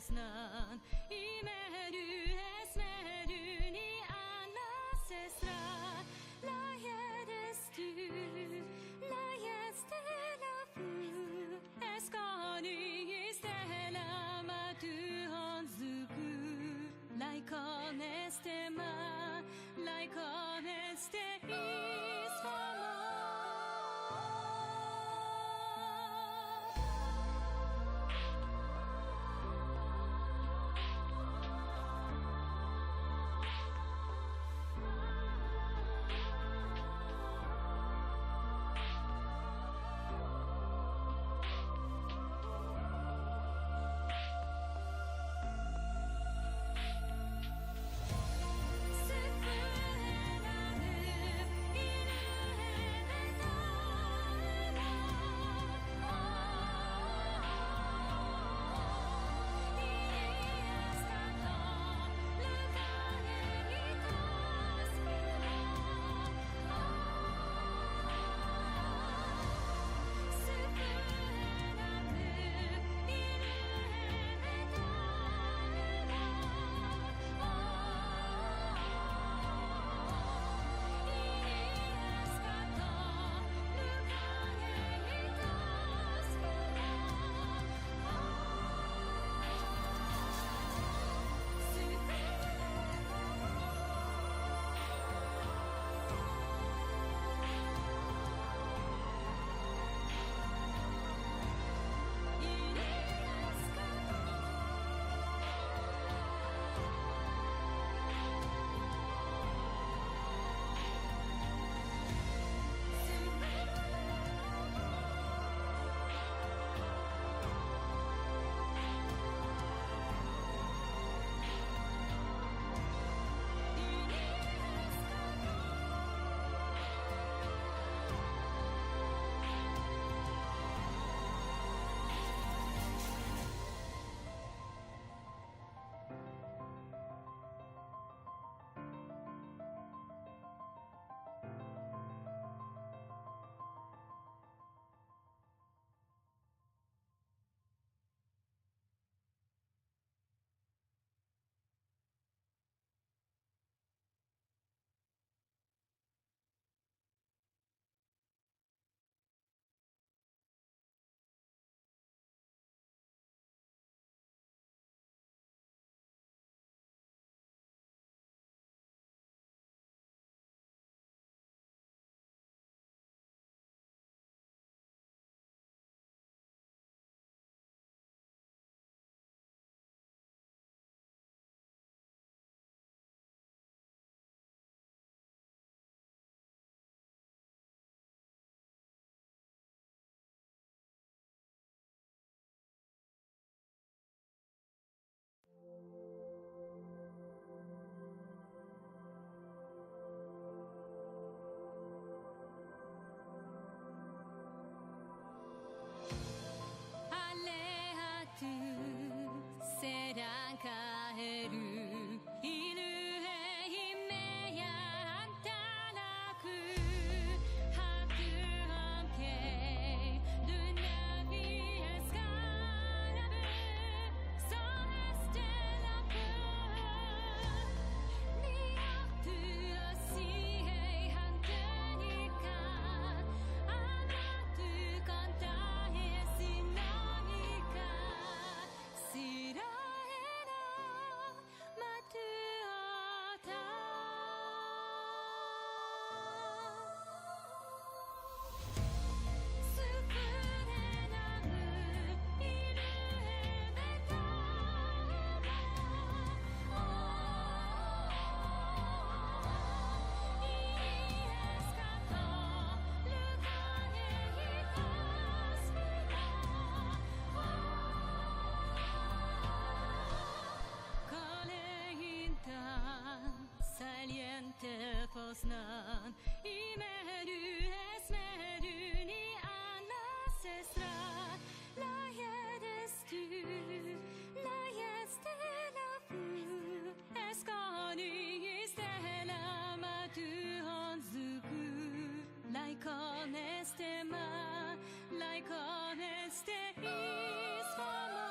snön i meru ni alla systrar. Lajedes du, lajeste la fu, ska ni istället ma du honzuku. Lajkoneste ma, lajkoneste isfamo. Sedan kaheru inu he hime ya antanaku hatu honke dunya vi eskarabu so estela pu ni atu osi hei hanteni ka amatu kanta he sinoni ka sira Saliente fosnan i meru ni alla systrar. Lajedes du, lajeste la fu, ska ni istället ma du honzuku. Lajkoneste ma, lajkoneste isfamo.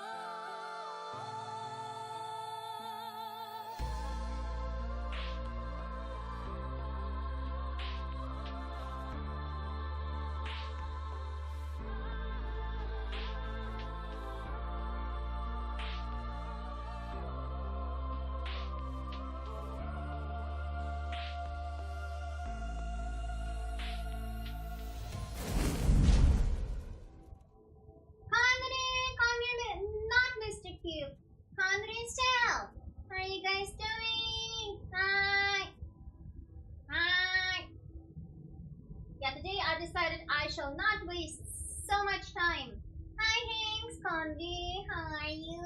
Candy, how are you?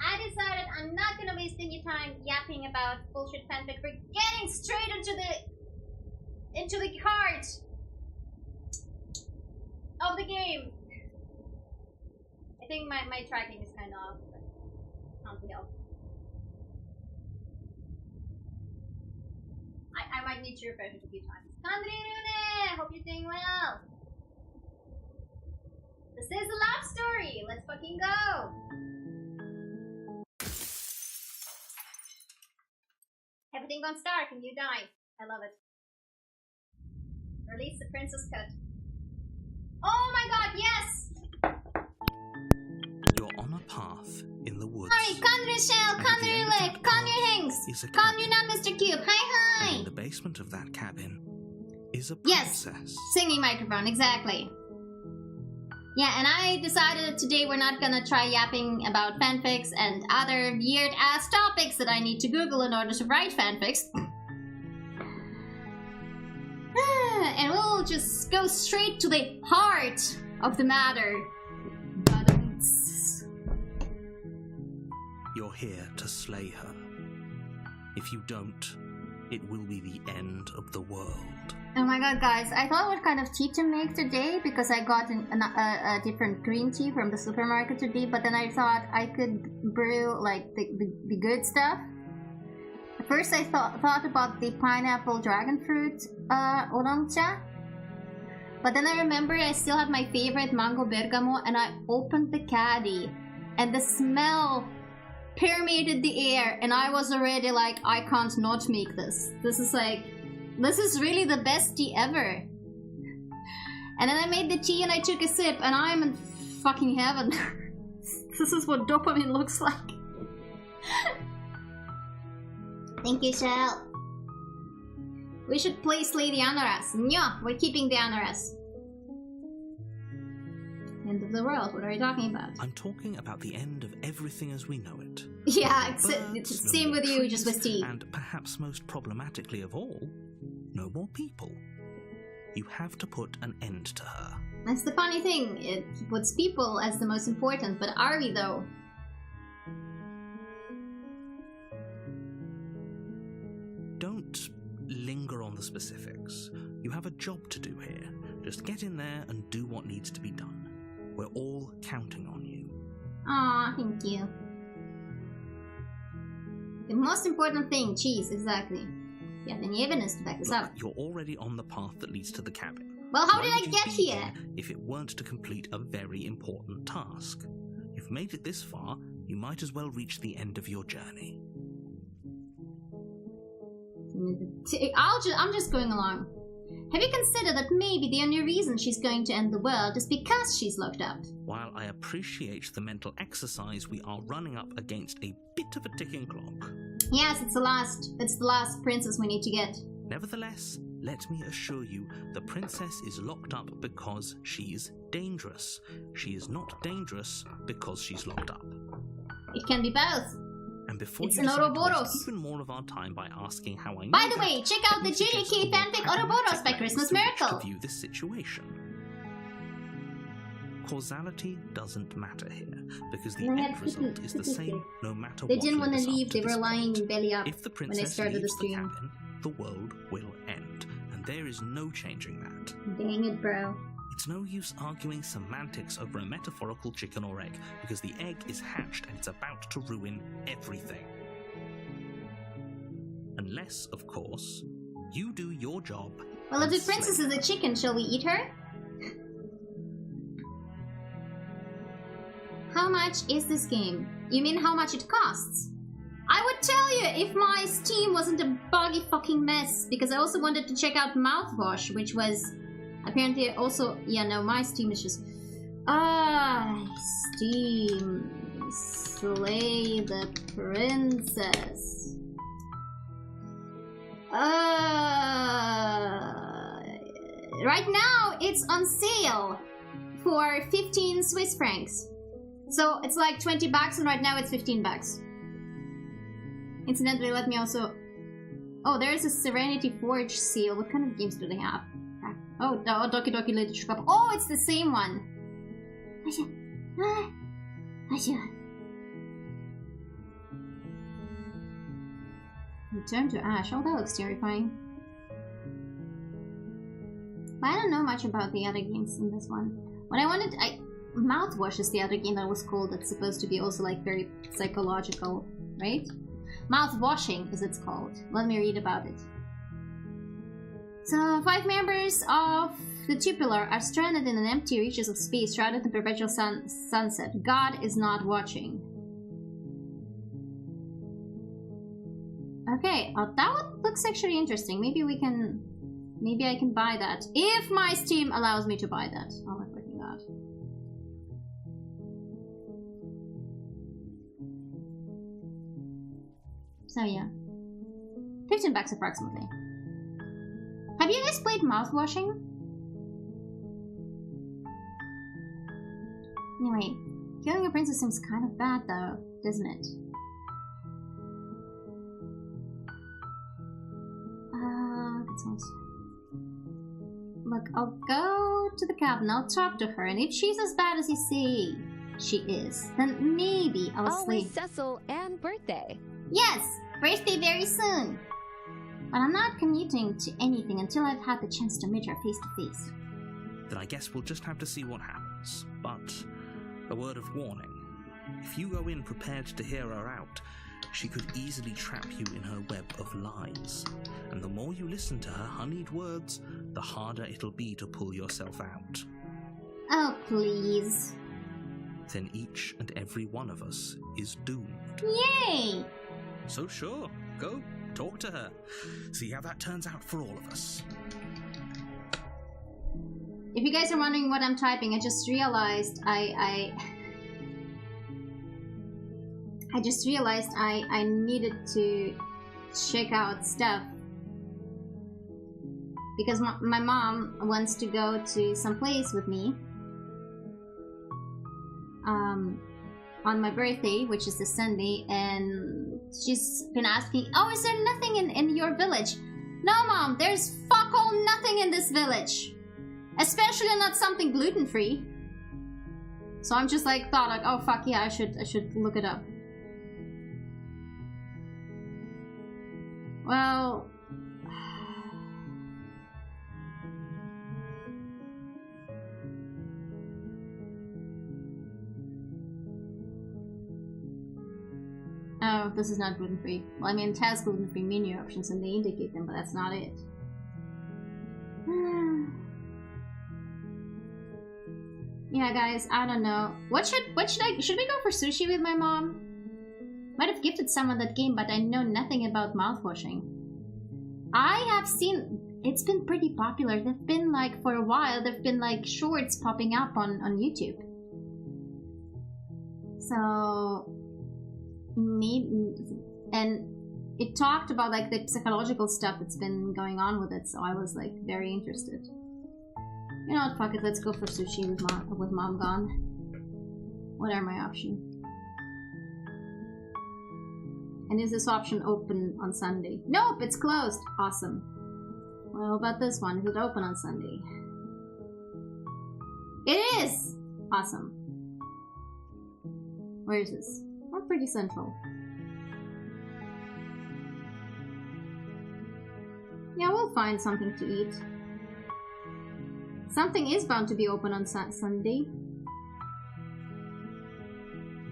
I decided I'm not gonna waste any time yapping about bullshit fanfic. We're getting straight into the heart of the game. I think my tracking is kind of off, but can't be helped. I might need to refresh it a few times. Kandri Rune! Hope you're doing well. This is a love story. Let's fucking go. Everything gone dark and you die. I love it. Release the Princess Cut. Oh my god, yes! You're on a path in the woods. Hi, Kandri Shell, Kandri Lick, Kandri Hanks, Kandri not Mr. Cube. Hi, hi! In the basement of that cabin is a princess. Yes, singing microphone, exactly. Yeah, and I decided that today we're not gonna try yapping about fanfics and other weird-ass topics that I need to Google in order to write fanfics. And we'll just go straight to the heart of the matter. You're here to slay her. If you don't, it will be the end of the world. Oh my god, guys, I thought what kind of tea to make today because I got a different green tea from the supermarket today, but then I thought I could brew like the good stuff. At first I thought about the pineapple dragon fruit oolong cha, but then I remember I still had my favorite mango bergamot, and I opened the caddy and the smell permeated the air, and I was already like, I can't not make this. This is really the best tea ever. And then I made the tea and I took a sip, and I'm in fucking heaven. This is what dopamine looks like. Thank you, Shell. We should play Slay the Anoras. Yeah, we're keeping the Anoras. End of the world, what are you talking about? I'm talking about the end of everything as we know it. Yeah, it's the same with you, just with tea. And perhaps most problematically of all, no more people. You have to put an end to her. That's the funny thing. It puts people as the most important, but are we though? Don't linger on the specifics. You have a job to do here. Just get in there and do what needs to be done. We're all counting on you. Aw, thank you. The most important thing, cheese, exactly. You have any evidence to back this up? You're already on the path that leads to the cabin. Well, how Why did I would you get be here? there if it weren't to complete a very important task? You've made it this far, you might as well reach the end of your journey. I'm just going along. Have you considered that maybe the only reason she's going to end the world is because she's locked up? While I appreciate the mental exercise, we are running up against a bit of a ticking clock. Yes, it's the last princess we need to get. Nevertheless, let me assure you, the princess is locked up because she's dangerous. She is not dangerous because she's locked up. It can be both. And before It's you an decide to Ouroboros. waste even more of our time by asking how I know By the that, way, check out the let me suggest JJK fanfic how you Ouroboros take by lengths Christmas to which Miracle. to view this situation. Causality doesn't matter here, because the They end had result is the people same there. no matter They what didn't led want us to up leave, to they were this lying point. belly up If the when they princess started the leaves the stream. cabin, the world will end, and there is no changing that. Dang it, bro. It's no use arguing semantics over a metaphorical chicken or egg, because the egg is hatched and it's about to ruin everything. Unless, of course, you do your job. Well, if and the princess slay is a chicken, shall we eat her? How much is this game? You mean how much it costs? I would tell you if my Steam wasn't a buggy fucking mess, because I also wanted to check out Mouthwash, which was apparently also... Yeah, no, my Steam is just... Steam... Slay the princess. Right now it's on sale for 15 Swiss francs. So it's like 20 bucks, and right now it's 15 bucks. Incidentally, let me also... Oh, there's a Serenity Forge sale. What kind of games do they have? Oh, Doki Doki Literature Club. Oh, it's the same one. Return to Ash. Oh, that looks terrifying. But I don't know much about the other games in this one. What I wanted... Mouthwash is the other game that was called. That's supposed to be also like very psychological, right? Mouthwashing is it's called. Let me read about it. So, 5 members of the Tubular are stranded in an empty reaches of space, shrouded in perpetual sunset. God is not watching. Okay, that one looks actually interesting. Maybe we can... Maybe I can buy that. If my Steam allows me to buy that. Oh my freaking god. So yeah. $15 approximately. Have you guys played mouthwashing? Anyway, killing a princess seems kind of bad though, doesn't it? That sounds... Look, I'll go to the cabin, I'll talk to her, and if she's as bad as you say she is, then maybe I'll Always sleep. Cecil and birthday. Yes! Birthday very soon! But I'm not committing to anything until I've had the chance to meet her face to face. Then I guess we'll just have to see what happens. But a word of warning. If you go in prepared to hear her out, she could easily trap you in her web of lies. And the more you listen to her honeyed words, the harder it'll be to pull yourself out. Oh, please. Then each and every one of us is doomed. Yay! So sure, go, talk to her. See how that turns out for all of us. If you guys are wondering what I'm typing, I just realized I just realized I needed to check out stuff. Because my mom wants to go to some place with me. On my birthday, which is this Sunday, and she's been asking, oh, is there nothing in your village? No, Mom, there's fuck all nothing in this village. Especially not something gluten-free. So I'm just like, thought like, oh fuck yeah, I should look it up. Well... Oh, this is not gluten-free. Well, I mean, it has gluten-free menu options and they indicate them, but that's not it. Yeah, guys, I don't know. Should we go for sushi with my mom? Might have gifted someone that game, but I know nothing about mouthwashing. I have seen... It's been pretty popular. There've been, like, for a while, there've been, like, shorts popping up on YouTube. So... Maybe... And it talked about, like, the psychological stuff that's been going on with it, so I was, like, very interested. You know what, fuck it, let's go for sushi with mom gone. What are my options? And is this option open on Sunday? Nope, it's closed. Awesome. Well, about this one? Is it open on Sunday? It is! Awesome. Where is this? We're pretty central. Yeah, we'll find something to eat. Something is bound to be open on Sunday.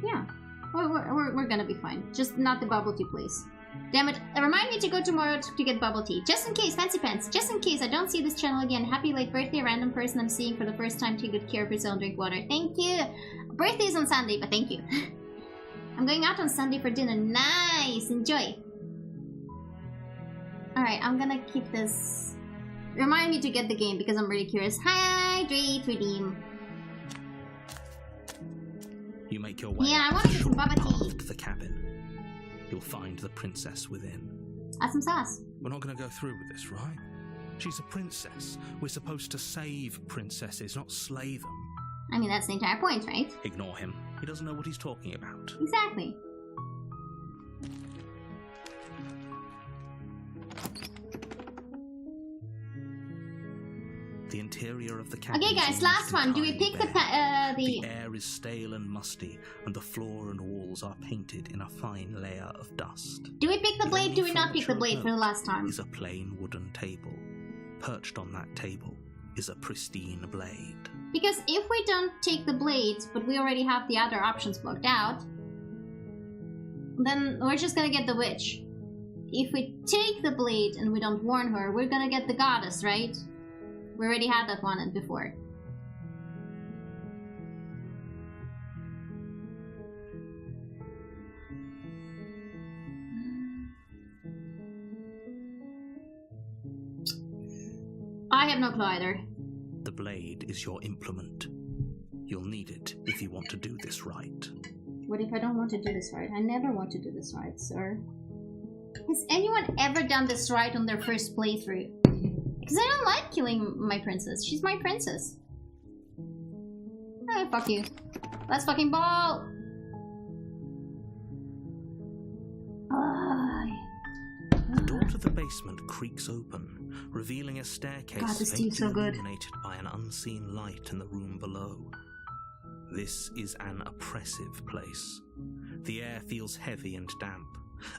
Yeah, we're gonna be fine. Just not the bubble tea place. Damn it, remind me to go tomorrow to get bubble tea. Just in case, Fancy Pants. Just in case I don't see this channel again. Happy late birthday, random person I'm seeing for the first time. Take good care of yourself, drink water. Thank you. Birthday's on Sunday, but thank you. I'm going out on Sunday for dinner. Nice, enjoy. Alright, I'm gonna keep this... Remind me to get the game because I'm really curious. Hydrate, redeem. You make your way I want to get some bubble tea. to the cabin. You'll find the princess within. Add some sauce. We're not going to go through with this, right? She's a princess. We're supposed to save princesses, not slay them. I mean, that's the entire point, right? Ignore him. He doesn't know what he's talking about. Exactly. The interior of the cabin. Okay, guys, last one. Do we pick the The air is stale and musty, and the floor and walls are painted in a fine layer of dust. Do we pick the blade? Do we not pick the blade for the last time? Is a plain wooden table. Perched on that table is a pristine blade. Because if we don't take the blades, but we already have the other options blocked out, then we're just gonna get the witch. If we take the blade and we don't warn her, we're gonna get the goddess, right? We already had that one before. I have no clue either. The blade is your implement. You'll need it if you want to do this right. What if I don't want to do this right? I never want to do this right, sir. Has anyone ever done this right on their first playthrough? Because I don't like killing my princess. She's my princess. Oh, fuck you. Let's fucking ball! The door to the basement creaks open, revealing a staircase faintly illuminated by an unseen light in the room below. This is an oppressive place. The air feels heavy and damp,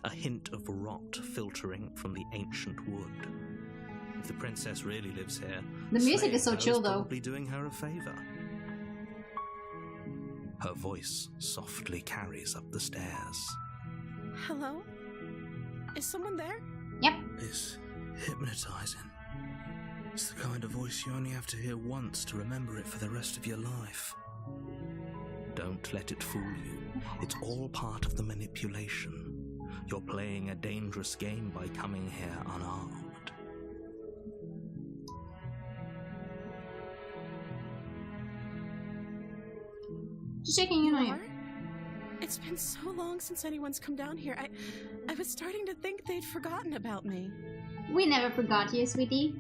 a hint of rot filtering from the ancient wood. If the princess really lives here, the music is so chill though. Probably doing her a favor. Her voice softly carries up the stairs. Hello? Is someone there? Yep. It's hypnotizing. It's the kind of voice you only have to hear once to remember it for the rest of your life. Don't let it fool you. It's all part of the manipulation. You're playing a dangerous game by coming here unarmed. Just checking in on you. It's been so long since anyone's come down here. I was starting to think they'd forgotten about me. We never forgot you, sweetie.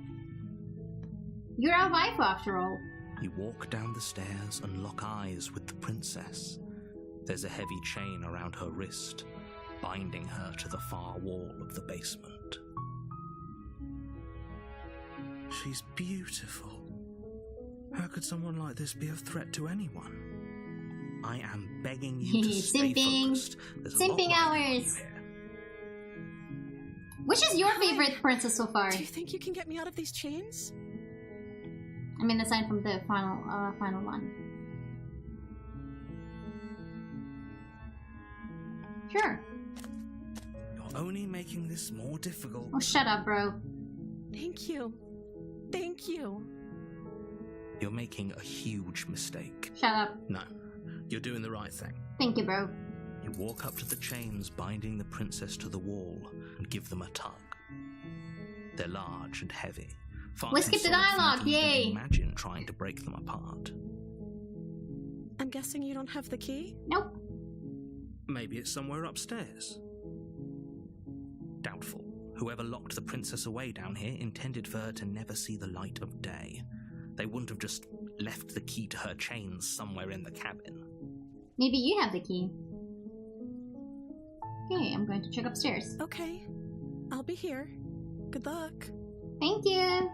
You're our waifu after all. You walk down the stairs and lock eyes with the princess. There's a heavy chain around her wrist, binding her to the far wall of the basement. She's beautiful. How could someone like this be a threat to anyone? I am begging you to stay focused. Simping hours. Which is your favorite princess so far? Do you think you can get me out of these chains? I mean, aside from the final one. Sure. You're only making this more difficult. Oh, shut up, bro. Thank you. Thank you. You're making a huge mistake. Shut up. No, you're doing the right thing. Thank you, bro. You walk up to the chains binding the princess to the wall and give them a tug. They're large and heavy. Let's skip the dialogue, yay! Imagine trying to break them apart. I'm guessing you don't have the key? Nope. Maybe it's somewhere upstairs. Doubtful. Whoever locked the princess away down here intended for her to never see the light of day. They wouldn't have just left the key to her chains somewhere in the cabin. Maybe you have the key. Okay, I'm going to check upstairs. Okay. I'll be here. Good luck. Thank you.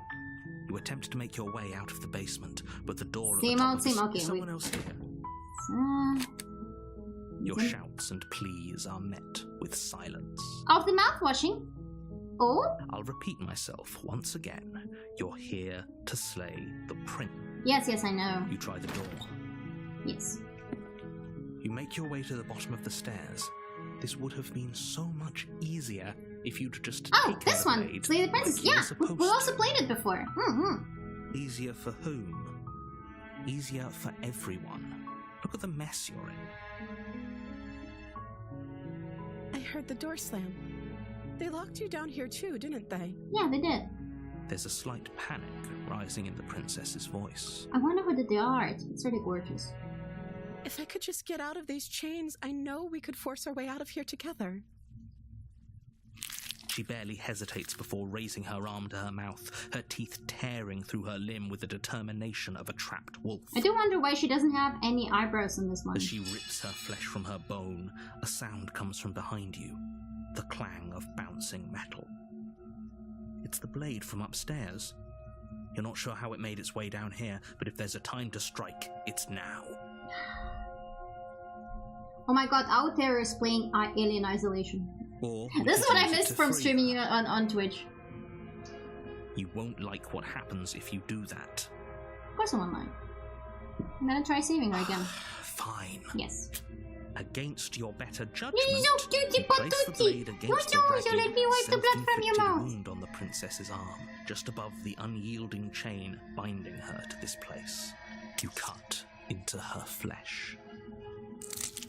You attempt to make your way out of the basement, but the door Same at old, the same. top Okay, is someone else here. Your shouts and pleas are met with silence. Of the mouthwashing? Oh? I'll repeat myself once again. You're here to slay the prince. Yes, yes, I know. You try the door. Yes. You make your way to the bottom of the stairs. This would have been so much easier if you'd just taken this the one! blade Slay the princess, like you were yeah! supposed We also to. played it before. Mm-hmm. Easier for whom? Easier for everyone. Look at the mess you're in. I heard the door slam. They locked you down here too, didn't they? Yeah, they did. There's a slight panic rising in the princess's voice. I wonder who did the art. It's really gorgeous. If I could just get out of these chains, I know we could force our way out of here together. She barely hesitates before raising her arm to her mouth, her teeth tearing through her limb with the determination of a trapped wolf. I do wonder why she doesn't have any eyebrows in this one. As she rips her flesh from her bone, a sound comes from behind you, the clang of bouncing metal. It's the blade from upstairs. You're not sure how it made its way down here, but if there's a time to strike, it's now. Oh my god, Out Terror is playing Alien Isolation. Or this is what I missed from streaming on Twitch. You won't like what happens if you do that. Of course I won't like. I'm gonna try saving her again. Fine. Yes. Against your better judgment, No, cutie place the blade against the you let me wipe the blood from your mouth. wound on the princess's arm, just above the unyielding chain binding her to this place. You cut into her flesh.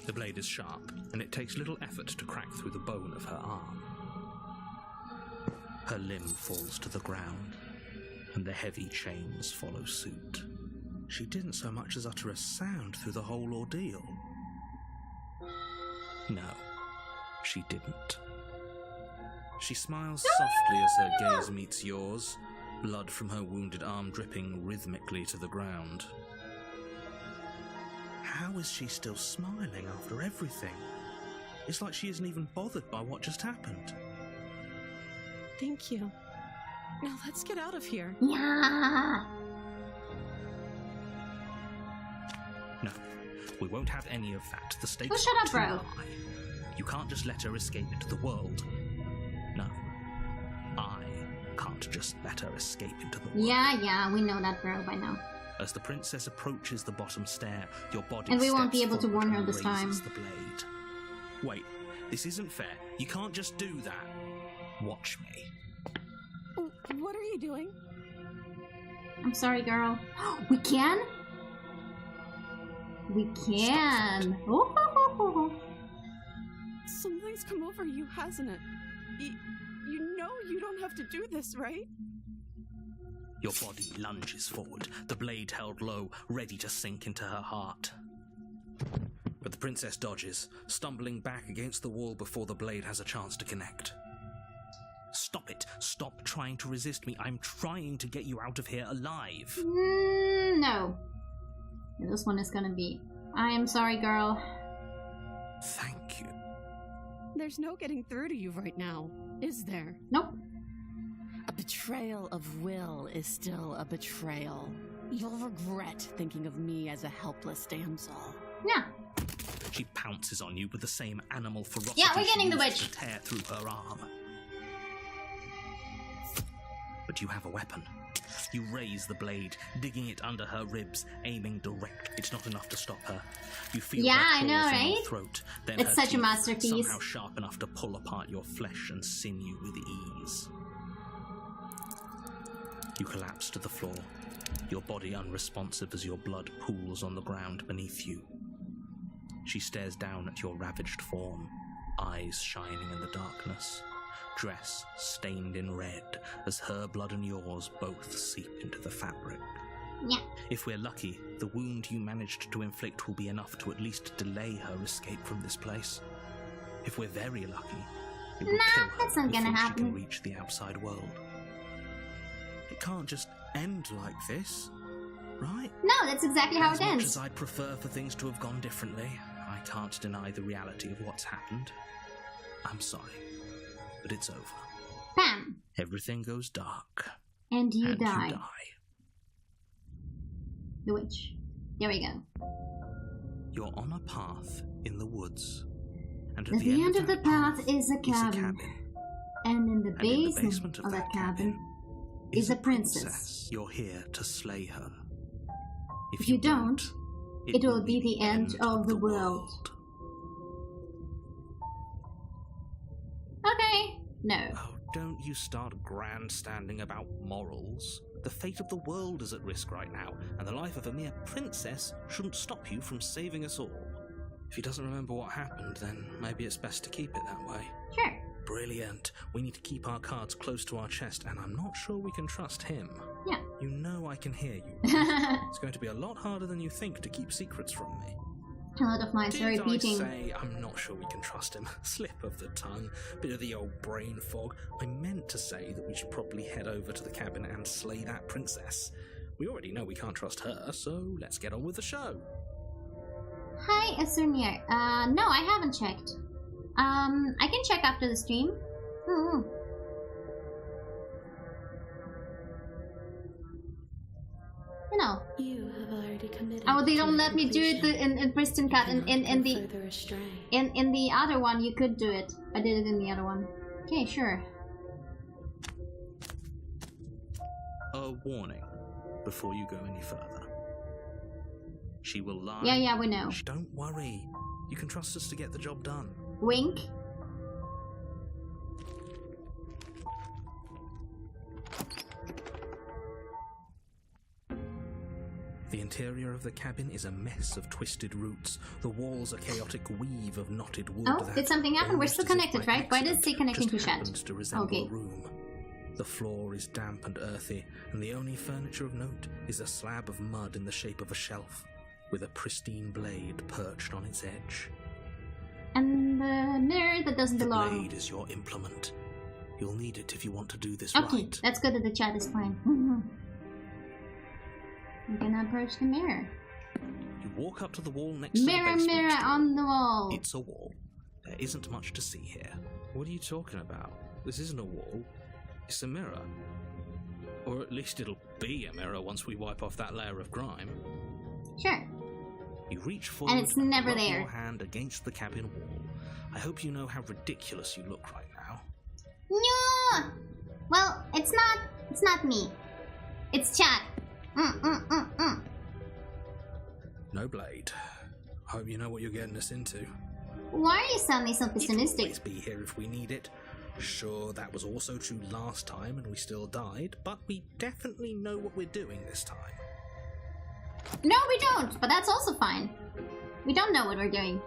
The blade is sharp, and it takes little effort to crack through the bone of her arm. Her limb falls to the ground, and the heavy chains follow suit. She didn't so much as utter a sound through the whole ordeal. No, she didn't. She smiles softly as her gaze meets yours, blood from her wounded arm dripping rhythmically to the ground. How is she still smiling after everything? It's like she isn't even bothered by what just happened. Thank you. Now let's get out of here. Yeah. No, we won't have any of that. The stakes Oh, shut are up, too bro. high. You can't just let her escape into the world. No, I can't just let her escape into the world. Yeah, we know that, bro, by now. As the princess approaches the bottom stair, your body And we won't be steps able to forward warn her and this time. raises the blade. Wait, this isn't fair. You can't just do that. Watch me. What are you doing? I'm sorry, girl. We can? We can. Oh. Something's come over you, hasn't it? You know you don't have to do this, right? Your body lunges forward, the blade held low, ready to sink into her heart. But the princess dodges, stumbling back against the wall before the blade has a chance to connect. Stop it. Stop trying to resist me. I'm trying to get you out of here alive. No. This one is gonna be... I am sorry, girl. Thank you. There's no getting through to you right now, is there? Nope. A betrayal of will is still a betrayal. You'll regret thinking of me as a helpless damsel. Yeah. She pounces on you with the same animal ferocity. Yeah, we're getting she the used witch. to tear through her arm. But you have a weapon. You raise the blade, digging it under her ribs, aiming direct. It's not enough to stop her. You feel Yeah, her I know, claws in your right? throat, then It's her such a teeth, masterpiece. somehow sharp enough to pull apart your flesh and sinew with ease. You collapse to the floor, your body unresponsive as your blood pools on the ground beneath you. She stares down at your ravaged form, eyes shining in the darkness, dress stained in red as her blood and yours both seep into the fabric. Yeah. If we're lucky, the wound you managed to inflict will be enough to at least delay her escape from this place. If we're very lucky, it will kill her that's not gonna before she happen. can reach the outside world. It can't just end like this, right? No, that's exactly how As it much ends. as I'd prefer for things to have gone differently, I can't deny the reality of what's happened. I'm sorry, but it's over. Bam. Everything goes dark, And you and die. you die. The witch. There we go. You're on a path in the woods, and at At the end of the that path is a cabin. And in the And in the basement of that cabin is a princess. You're here to slay her. If you don't, it will be the end of the world. Okay. No. Oh, don't you start grandstanding about morals. The fate of the world is at risk right now, and the life of a mere princess shouldn't stop you from saving us all. If he doesn't remember what happened, then maybe it's best to keep it that way. Sure. Brilliant. We need to keep our cards close to our chest, and I'm not sure we can trust him. Yeah. You know I can hear you. It's going to be a lot harder than you think to keep secrets from me. A lot of mice are Did repeating. I say I'm not sure we can trust him? Slip of the tongue, bit of the old brain fog. I meant to say that we should probably head over to the cabin and slay that princess. We already know we can't trust her, so let's get on with the show. Hi, Asunir. No, I haven't checked. I can check after the stream. Ooh. No. You have already committed. Oh, they don't to let me do it completion. in Pristine Cut. In the Further astray. in the other one, you could do it. I did it in the other one. Okay, sure. A warning before you go any further. She will lie. Yeah, we know. Don't worry. You can trust us to get the job done. Wink. The interior of the cabin is a mess of twisted roots. The walls a chaotic weave of knotted wood. Oh, that, did something happen? We're almost still as if connected, by right? Why does it say accident, connecting to just chat? happens to resemble Okay. a room. The floor is damp and earthy, and the only furniture of note is a slab of mud in the shape of a shelf, with a pristine blade perched on its edge. And the mirror that doesn't The belong. blade is your implement. You'll need it if you want to do this Okay, right. that's good that the chat is fine. I'm gonna approach the mirror. You walk up to the wall next to the Mirror, basement mirror door. on the wall. It's a wall. There isn't much to see here. What are you talking about? This isn't a wall. It's a mirror. Or at least it'll be a mirror once we wipe off that layer of grime. Sure. You reach forward And it's never rub there. your hand against the cabin wall. I hope you know how ridiculous you look right now. No. Well, it's not me. It's chat. No blade. Hope you know what you're getting us into. Why are you sounding so It will pessimistic? always be here if we need it. Sure, that was also true last time and we still died, but we definitely know what we're doing this time. No, we don't, but that's also fine. We don't know what we're doing.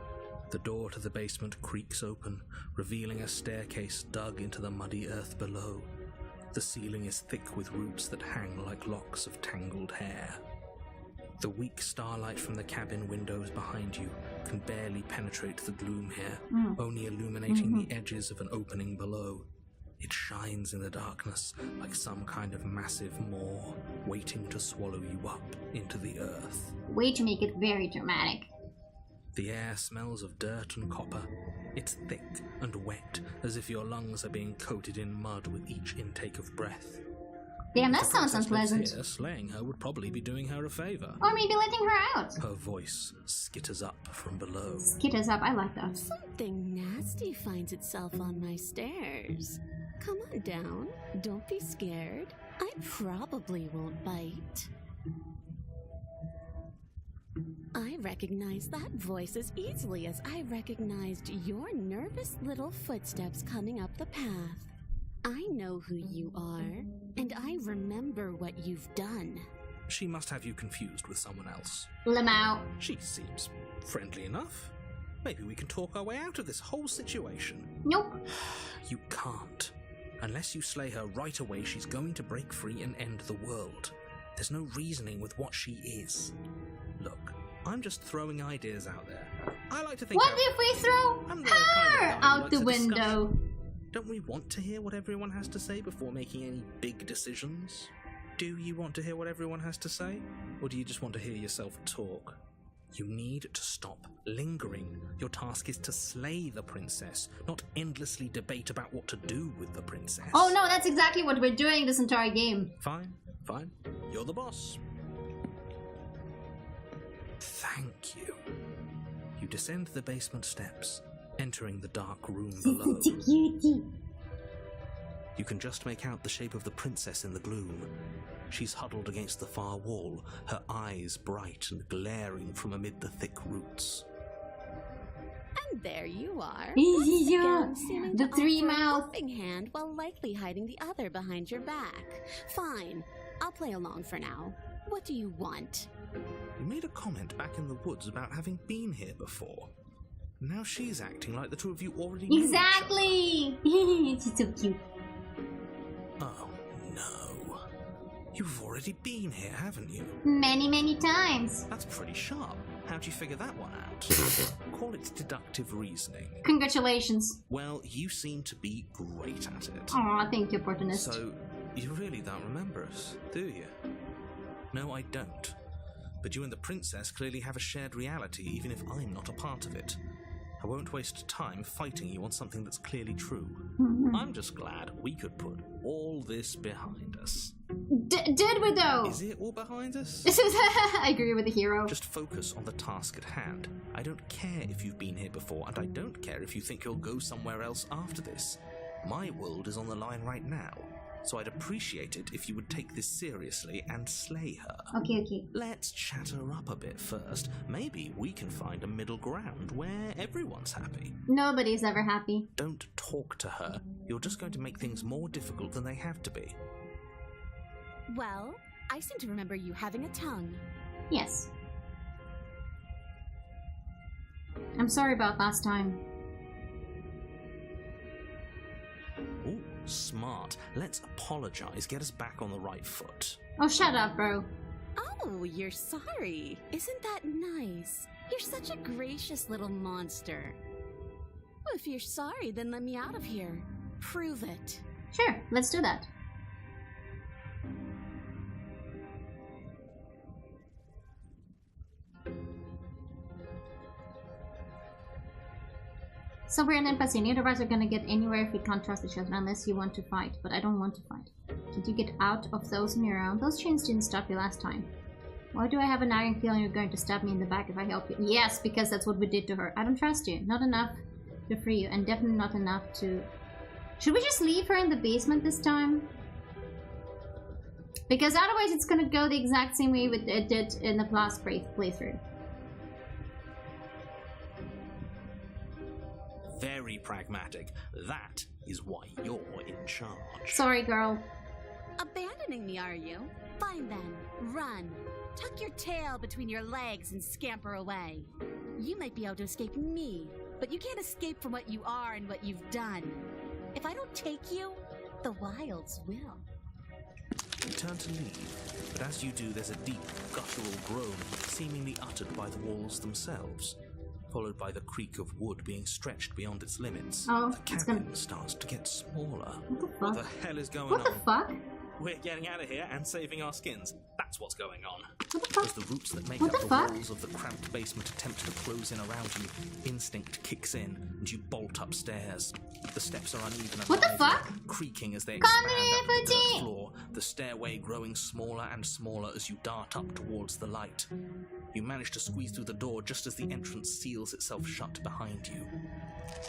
The door to the basement creaks open, revealing a staircase dug into the muddy earth below. The ceiling is thick with roots that hang like locks of tangled hair. The weak starlight from the cabin windows behind you can barely penetrate the gloom here, only illuminating the edges of an opening below. It shines in the darkness like some kind of massive maw waiting to swallow you up into the earth. Way to make it very dramatic. The air smells of dirt and copper. It's thick and wet, as if your lungs are being coated in mud with each intake of breath. Damn, that If the sounds princess lives unpleasant. here, slaying her would probably be doing her a favor. Or maybe letting her out. Her voice skitters up from below. Skid us up, I like that. Something nasty finds itself on my stairs. Come on down. Don't be scared. I probably won't bite. I recognize that voice as easily as I recognized your nervous little footsteps coming up the path. I know who you are, and I remember what you've done. She must have you confused with someone else. Lamau. She seems friendly enough. Maybe we can talk our way out of this whole situation. Nope. You can't. Unless you slay her right away, she's going to break free and end the world. There's no reasoning with what she is. Look, I'm just throwing ideas out there. I like to think What out- if we throw I'm the kind of guy her who out likes the a window? discussion. Don't we want to hear what everyone has to say before making any big decisions? Do you want to hear what everyone has to say? Or do you just want to hear yourself talk? You need to stop lingering. Your task is to slay the princess, not endlessly debate about what to do with the princess. Oh no, that's exactly what we're doing this entire game. Fine, fine. You're the boss. Thank you. You descend the basement steps, entering the dark room below. Security. You can just make out the shape of the princess in the gloom. She's huddled against the far wall, her eyes bright and glaring from amid the thick roots. And there you are. Yeah, Again, seeming the to three offer a mouth. helping hand while likely hiding the other behind your back. Fine, I'll play along for now. What do you want? You made a comment back in the woods about having been here before. Now she's acting like the two of you already knew each other. Exactly. She's so cute. Oh, no. You've already been here, haven't you? Many, many times. That's pretty sharp. How'd you figure that one out? Call it deductive reasoning. Congratulations. Well, you seem to be great at it. Aw, thank you, opportunist. So, you really don't remember us, do you? No, I don't. But you and the princess clearly have a shared reality, even if I'm not a part of it. I won't waste time fighting you on something that's clearly true. I'm just glad we could put all this behind us. Did we though? Is it all behind us? I agree with the hero. Just focus on the task at hand. I don't care if you've been here before, and I don't care if you think you'll go somewhere else after this. My world is on the line right now, so I'd appreciate it if you would take this seriously and slay her. Okay. Let's chat her up a bit first. Maybe we can find a middle ground where everyone's happy. Nobody's ever happy. Don't talk to her. You're just going to make things more difficult than they have to be. Well, I seem to remember you having a tongue. Yes. I'm sorry about last time. Ooh, smart. Let's apologize, get us back on the right foot. Oh, shut up, bro. Oh, you're sorry. Isn't that nice? You're such a gracious little monster. Well, if you're sorry, then let me out of here. Prove it. Sure, let's do that. So we're in empathy. Neither of us are gonna get anywhere if we can't trust each other unless you want to fight. But I don't want to fight. Did you get out of those mirror? Those chains didn't stop you last time. Why do I have a nagging feeling you're going to stab me in the back if I help you? Yes, because that's what we did to her. I don't trust you. Not enough to free you, and definitely not enough to... Should we just leave her in the basement this time? Because otherwise it's gonna go the exact same way it did in the last playthrough. Very pragmatic. That is why you're in charge. Sorry, girl. Abandoning me, are you? Fine then. Run. Tuck your tail between your legs and scamper away. You might be able to escape me, but you can't escape from what you are and what you've done. If I don't take you, the wilds will. You turn to leave, but as you do, there's a deep, guttural groan seemingly uttered by the walls themselves, followed by the creak of wood being stretched beyond its limits. Oh, the cabin starts to get smaller. What the hell is going on? What the fuck? We're getting out of here and saving our skins. That's what's going on. What the fuck? As the roots that make What up the the fuck? walls of the cramped basement attempt to close in around you, instinct kicks in and you bolt upstairs. The steps are uneven and What the lively, fuck? creaking as they expand out of the dirt floor, the stairway growing smaller and smaller as you dart up towards the light. You manage to squeeze through the door just as the entrance seals itself shut behind you.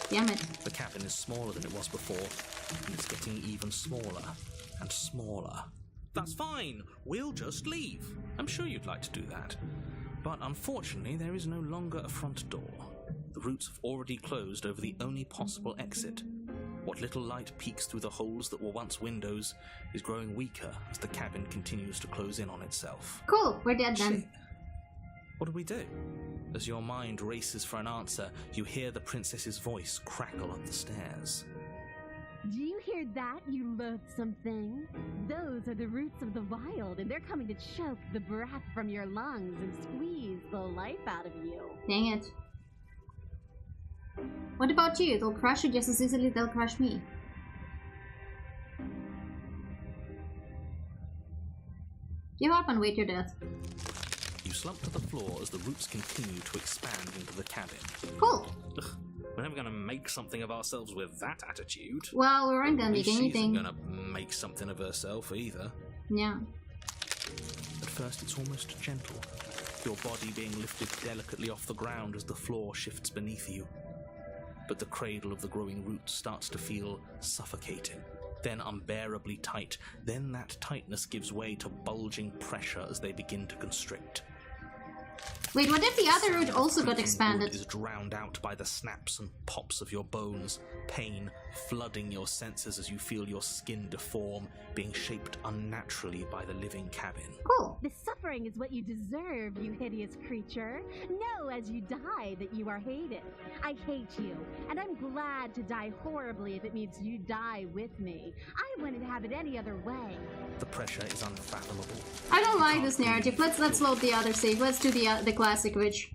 Damn it. The cabin is smaller than it was before, and it's getting even smaller and smaller. That's fine, we'll just leave. I'm sure you'd like to do that. But unfortunately, there is no longer a front door. The roots have already closed over the only possible exit. What little light peeks through the holes that were once windows is growing weaker as the cabin continues to close in on itself. Cool, we're dead then. Shit. What do we do? As your mind races for an answer, you hear the princess's voice crackle up the stairs. Do you hear that, you loathsome thing? Those are the roots of the wild, and they're coming to choke the breath from your lungs and squeeze the life out of you. Dang it. What about you? They'll crush you just as easily as they'll crush me. Give up and wait your death. You slump to the floor as the roots continue to expand into the cabin. Cool. Ugh, we're never going to make something of ourselves with that attitude. Well, we weren't gonna make She anything. isn't going to make something of herself either. Yeah. At first it's almost gentle, your body being lifted delicately off the ground as the floor shifts beneath you. But the cradle of the growing roots starts to feel suffocating, then unbearably tight. Then that tightness gives way to bulging pressure as they begin to constrict. Wait, what if the other root also got Creaking expanded? wood is drowned out by the snaps and pops of your bones, pain flooding your senses as you feel your skin deform, being shaped unnaturally by the living cabin. Cool. The suffering is what you deserve, you hideous creature. Know as you die that you are hated. I hate you, and I'm glad to die horribly if it means you die with me. I wouldn't have it any other way. The pressure is unfathomable. I don't like this narrative. Let's load the other save. Let's do the classic witch.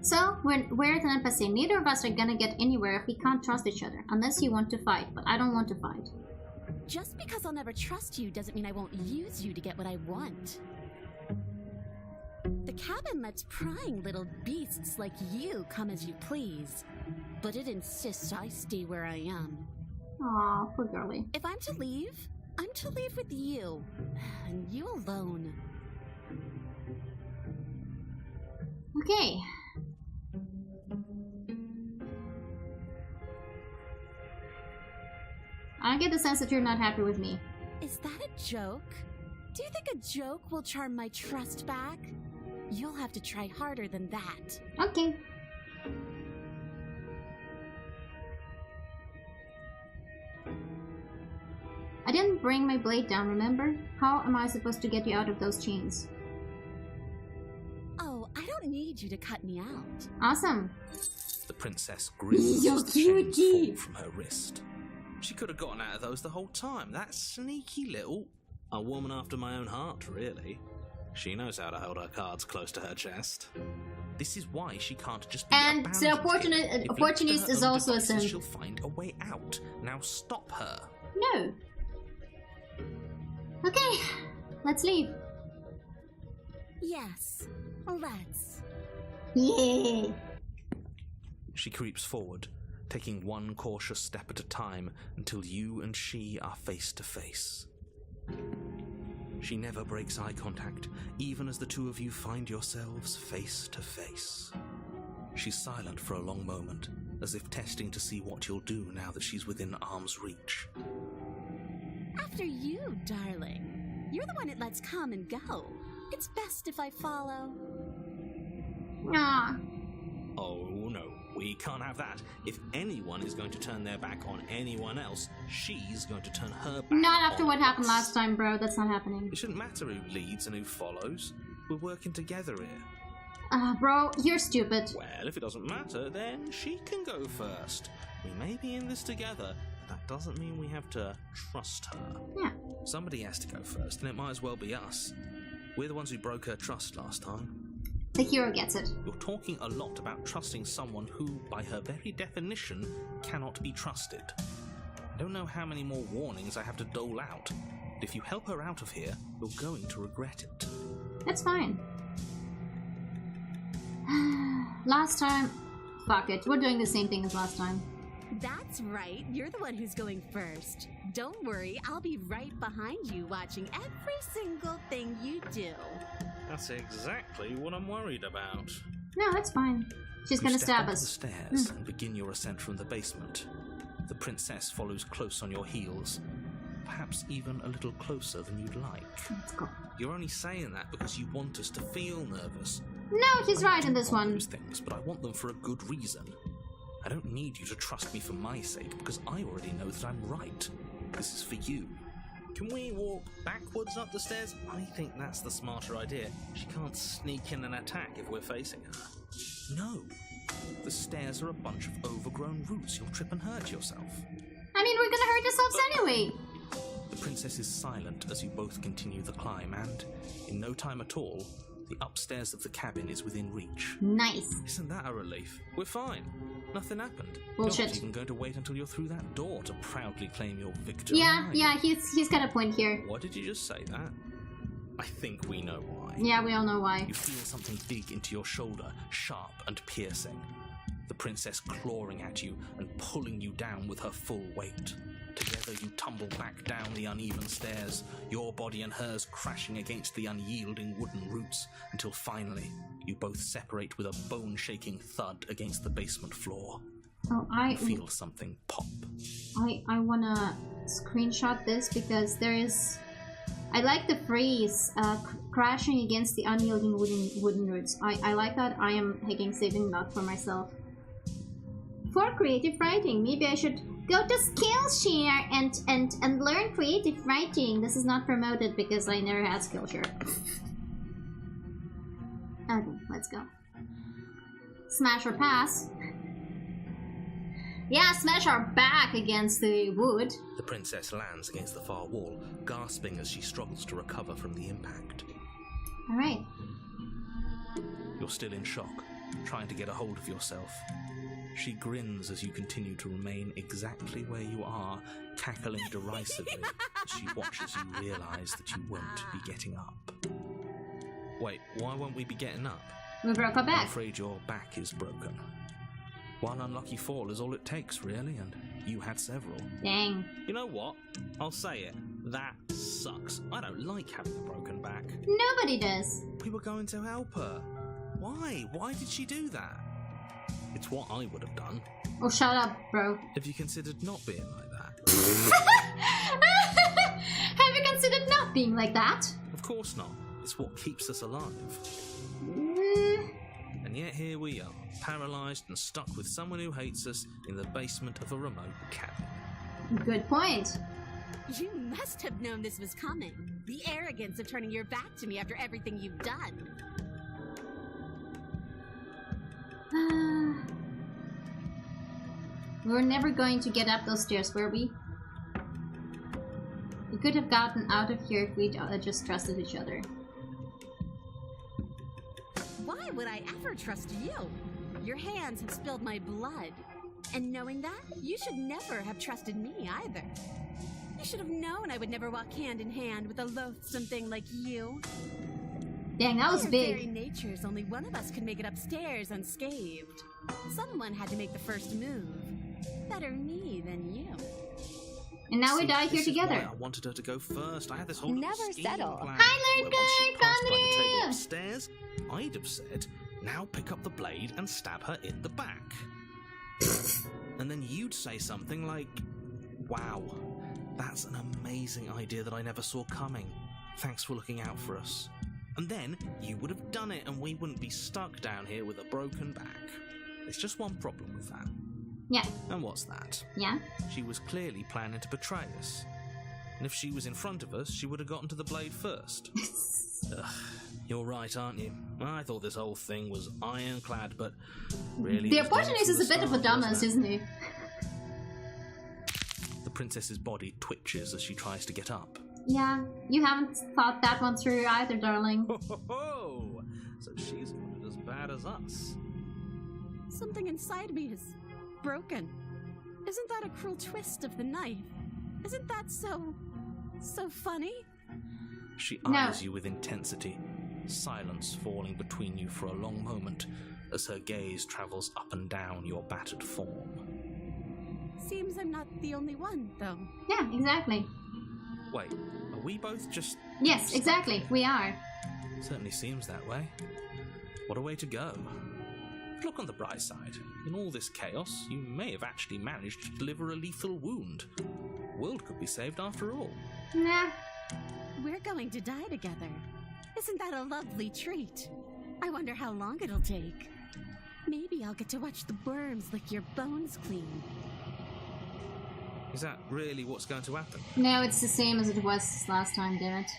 So, we're at an impasse. Neither of us are gonna get anywhere if we can't trust each other. Unless you want to fight, but I don't want to fight. Just because I'll never trust you doesn't mean I won't use you to get what I want. The cabin lets prying little beasts like you come as you please, but it insists I stay where I am. Aw, poor girlie. If I'm to leave with you, and you alone. Okay. I get the sense that you're not happy with me. Is that a joke? Do you think a joke will charm my trust back? You'll have to try harder than that. Okay. I didn't bring my blade down, remember? How am I supposed to get you out of those chains? Oh, I don't need you to cut me out. Awesome. The princess grins Yo, as the chains cutie. fall from her wrist. She could have gotten out of those the whole time. That sneaky little... A woman after my own heart, really. She knows how to hold her cards close to her chest. This is why she can't just be And abandoned the opportunist is also a sin. She'll find a way out. Now stop her. No. Okay, let's leave. Yes, let's. Yeah. She creeps forward, taking one cautious step at a time until you and she are face to face. She never breaks eye contact, even as the two of you find yourselves face to face. She's silent for a long moment, as if testing to see what you'll do now that she's within arm's reach. After you, darling. You're the one it lets come and go. It's best if I follow. Aw. Oh no, we can't have that. If anyone is going to turn their back on anyone else, she's going to turn her back Not after on what happened us. last time, bro. That's not happening. It shouldn't matter who leads and who follows. We're working together here. Bro, you're stupid. Well, if it doesn't matter, then she can go first. We may be in this together, but that doesn't mean we have to trust her. Yeah. Somebody has to go first, and it might as well be us. We're the ones who broke her trust last time. The hero gets it. You're talking a lot about trusting someone who, by her very definition, cannot be trusted. I don't know how many more warnings I have to dole out, but if you help her out of here, you're going to regret it. That's fine. Last time... Fuck it. We're doing the same thing as last time. That's right. You're the one who's going first. Don't worry, I'll be right behind you watching every single thing you do. That's exactly what I'm worried about. No, that's fine. She's gonna You stab onto us. the stairs and begin your ascent from the basement. The princess follows close on your heels, perhaps even a little closer than you'd like. Let's go. You're only saying that because you want us to feel nervous. No, he's right in this I want one. those things, but I want them for a good reason. I don't need you to trust me for my sake, because I already know that I'm right. This is for you. Can we walk backwards up the stairs? I think that's the smarter idea. She can't sneak in and attack if we're facing her. No. The stairs are a bunch of overgrown roots. You'll trip and hurt yourself. I mean, we're gonna hurt ourselves anyway. The princess is silent as you both continue the climb, and in no time at all, the upstairs of the cabin is within reach. Nice. Isn't that a relief? We're fine. Nothing happened. Bullshit. You're not even going to wait until you're through that door to proudly claim your victory. Yeah, are you? yeah, he's got a point here. Why did you just say that? I think we know why. Yeah, we all know why. You feel something dig into your shoulder, sharp and piercing. The princess clawing at you and pulling you down with her full weight. Together you tumble back down the uneven stairs, your body and hers crashing against the unyielding wooden roots, until finally you both separate with a bone-shaking thud against the basement floor. Oh, You feel something pop. I wanna screenshot this because there is... I like the phrase, crashing against the unyielding wooden roots. I like that. I am saving that for myself. For creative writing, maybe I should go to Skillshare and learn creative writing. This is not promoted because I never had Skillshare. Okay, let's go. Smash or pass. Yeah, smash our back against the wood. The princess lands against the far wall, gasping as she struggles to recover from the impact. Alright. You're still in shock, trying to get a hold of yourself. She grins as you continue to remain exactly where you are, cackling derisively as she watches you realise that you won't be getting up. Wait, why won't we be getting up? We broke our I'm back. afraid your back is broken. One unlucky fall is all it takes, really, and you had several. Dang. You know what? I'll say it. That sucks. I don't like having a broken back. Nobody does. We were going to help her. Why? Why did she do that? It's what I would have done. Oh, shut up, bro. Have you considered not being like that? Have you considered not being like that? Of course not. It's what keeps us alive. Mm, And yet here we are, paralysed and stuck with someone who hates us in the basement of a remote cabin. good point. You must have known this was coming. The arrogance of turning your back to me after everything you've done. We were never going to get up those stairs, were we? We could have gotten out of here if we just trusted each other. Why would I ever trust you? Your hands have spilled my blood. And knowing that, you should never have trusted me either. You should have known I would never walk hand in hand with a loathsome thing like you. Dang, that was By our big. very natures, only one of us could make it upstairs unscathed. Someone had to make the first move. Better me than you. And now we See, die this here is together. why I wanted her to go first. I had this whole little Never scheme settle. planned, Hi, where once she Lyria, passed by the come table here. upstairs, I'd have said, now pick up the blade and stab her in the back. And then you'd say something like, wow, that's an amazing idea that I never saw coming. Thanks for looking out for us. And then you would have done it and we wouldn't be stuck down here with a broken back. There's just one problem with that. Yeah, And what's that? yeah. She was clearly planning to betray us. And if she was in front of us, she would have gotten to the blade first. Ugh, you're right, aren't you? I thought this whole thing was ironclad, but really... The it was done opportunist from is a the bit of a start, dumbass, wasn't it? isn't he? The princess's body twitches as she tries to get up. Yeah, you haven't thought that one through either, darling. Ho ho ho! So she's wanted as bad as us. Something inside me is broken. Isn't that a cruel twist of the knife? Isn't that so funny? She No. eyes you with intensity, silence falling between you for a long moment as her gaze travels up and down your battered form. Seems I'm not the only one, though. Yeah, exactly. Wait, are we both just... Yes, exactly. We are. Certainly seems that way. What a way to go. But look on the bright side. In all this chaos, you may have actually managed to deliver a lethal wound. The world could be saved after all. Nah. We're going to die together. Isn't that a lovely treat? I wonder how long it'll take. Maybe I'll get to watch the worms lick your bones clean. Is that really what's going to happen? No, it's the same as it was last time, damn it.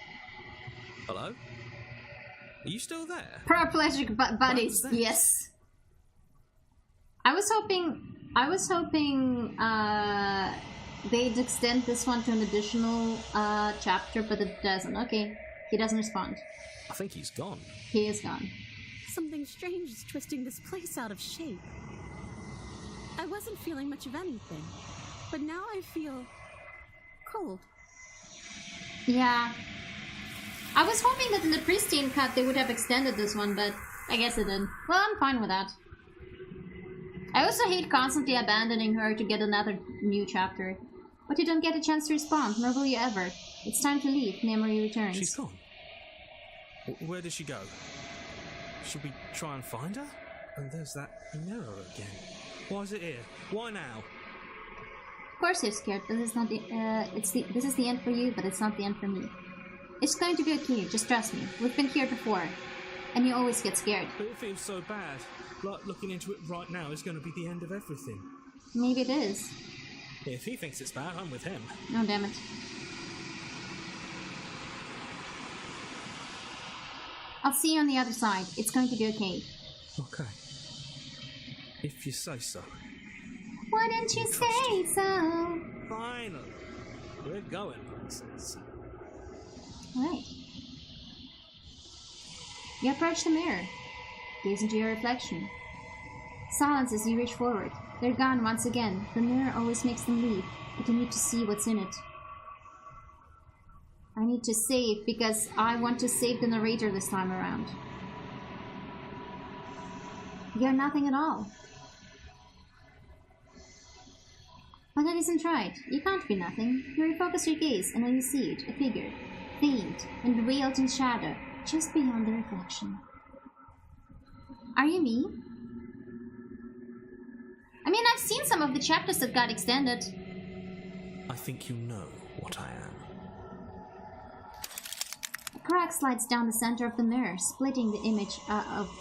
Hello? Are you still there? Paraplegic buddies, that? yes. I was hoping they'd extend this one to an additional chapter, but it doesn't. Okay, he doesn't respond. I think he's gone. He is gone. Something strange is twisting this place out of shape. I wasn't feeling much of anything, but now I feel cold. Yeah. I was hoping that in the Pristine Cut they would have extended this one, but I guess it didn't. Well, I'm fine with that. I also hate constantly abandoning her to get another new chapter. But you don't get a chance to respond, nor will you ever. It's time to leave. Memory returns. She's gone. Where did she go? Should we try and find her? And there's that mirror again. Why is it here? Why now? Of course you're scared, but this is not this is the end for you, but it's not the end for me. It's going to be okay, just trust me. We've been here before. And you always get scared. But it feels so bad. Like looking into it right now is going to be the end of everything. Maybe it is. If he thinks it's bad, I'm with him. Oh, damn it. I'll see you on the other side. It's going to be okay. Okay. If you say so. Why didn't you say so? Finally. We're going places. Right. You approach the mirror. Gaze into your reflection. Silence as you reach forward. They're gone once again. The mirror always makes them leave, but I need to see what's in it. I need to save because I want to save the narrator this time around. You're nothing at all. But that isn't right. You can't be nothing. You refocus your gaze, and then you see it, a figure, faint and veiled in shadow, just beyond the reflection. Are you me? I mean, I've seen some of the chapters that got extended. I think you know what I am. A crack slides down the center of the mirror, splitting the image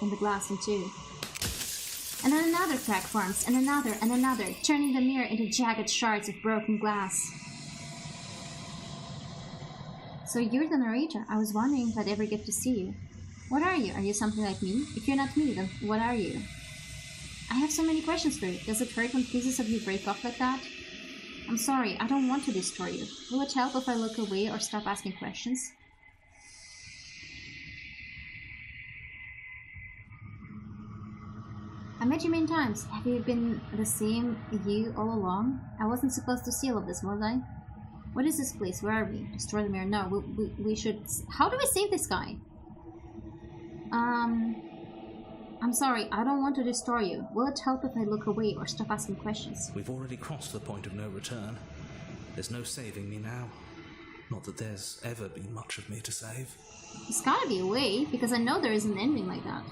in the glass in two. And then another crack forms, and another, turning the mirror into jagged shards of broken glass. So you're the narrator. I was wondering if I'd ever get to see you. What are you? Are you something like me? If you're not me, then what are you? I have so many questions for you. Does it hurt when pieces of you break off like that? I'm sorry, I don't want to destroy you. Will it help if I look away or stop asking questions? I met you many times. Have you been the same you all along? I wasn't supposed to see all of this, was I? What is this place? Where are we? Destroy the mirror? No, we should... How do we save this guy? I'm sorry, I don't want to destroy you. Will it help if I look away or stop asking questions? We've already crossed the point of no return. There's no saving me now. Not that there's ever been much of me to save. There's gotta be a way, because I know there is an ending like that.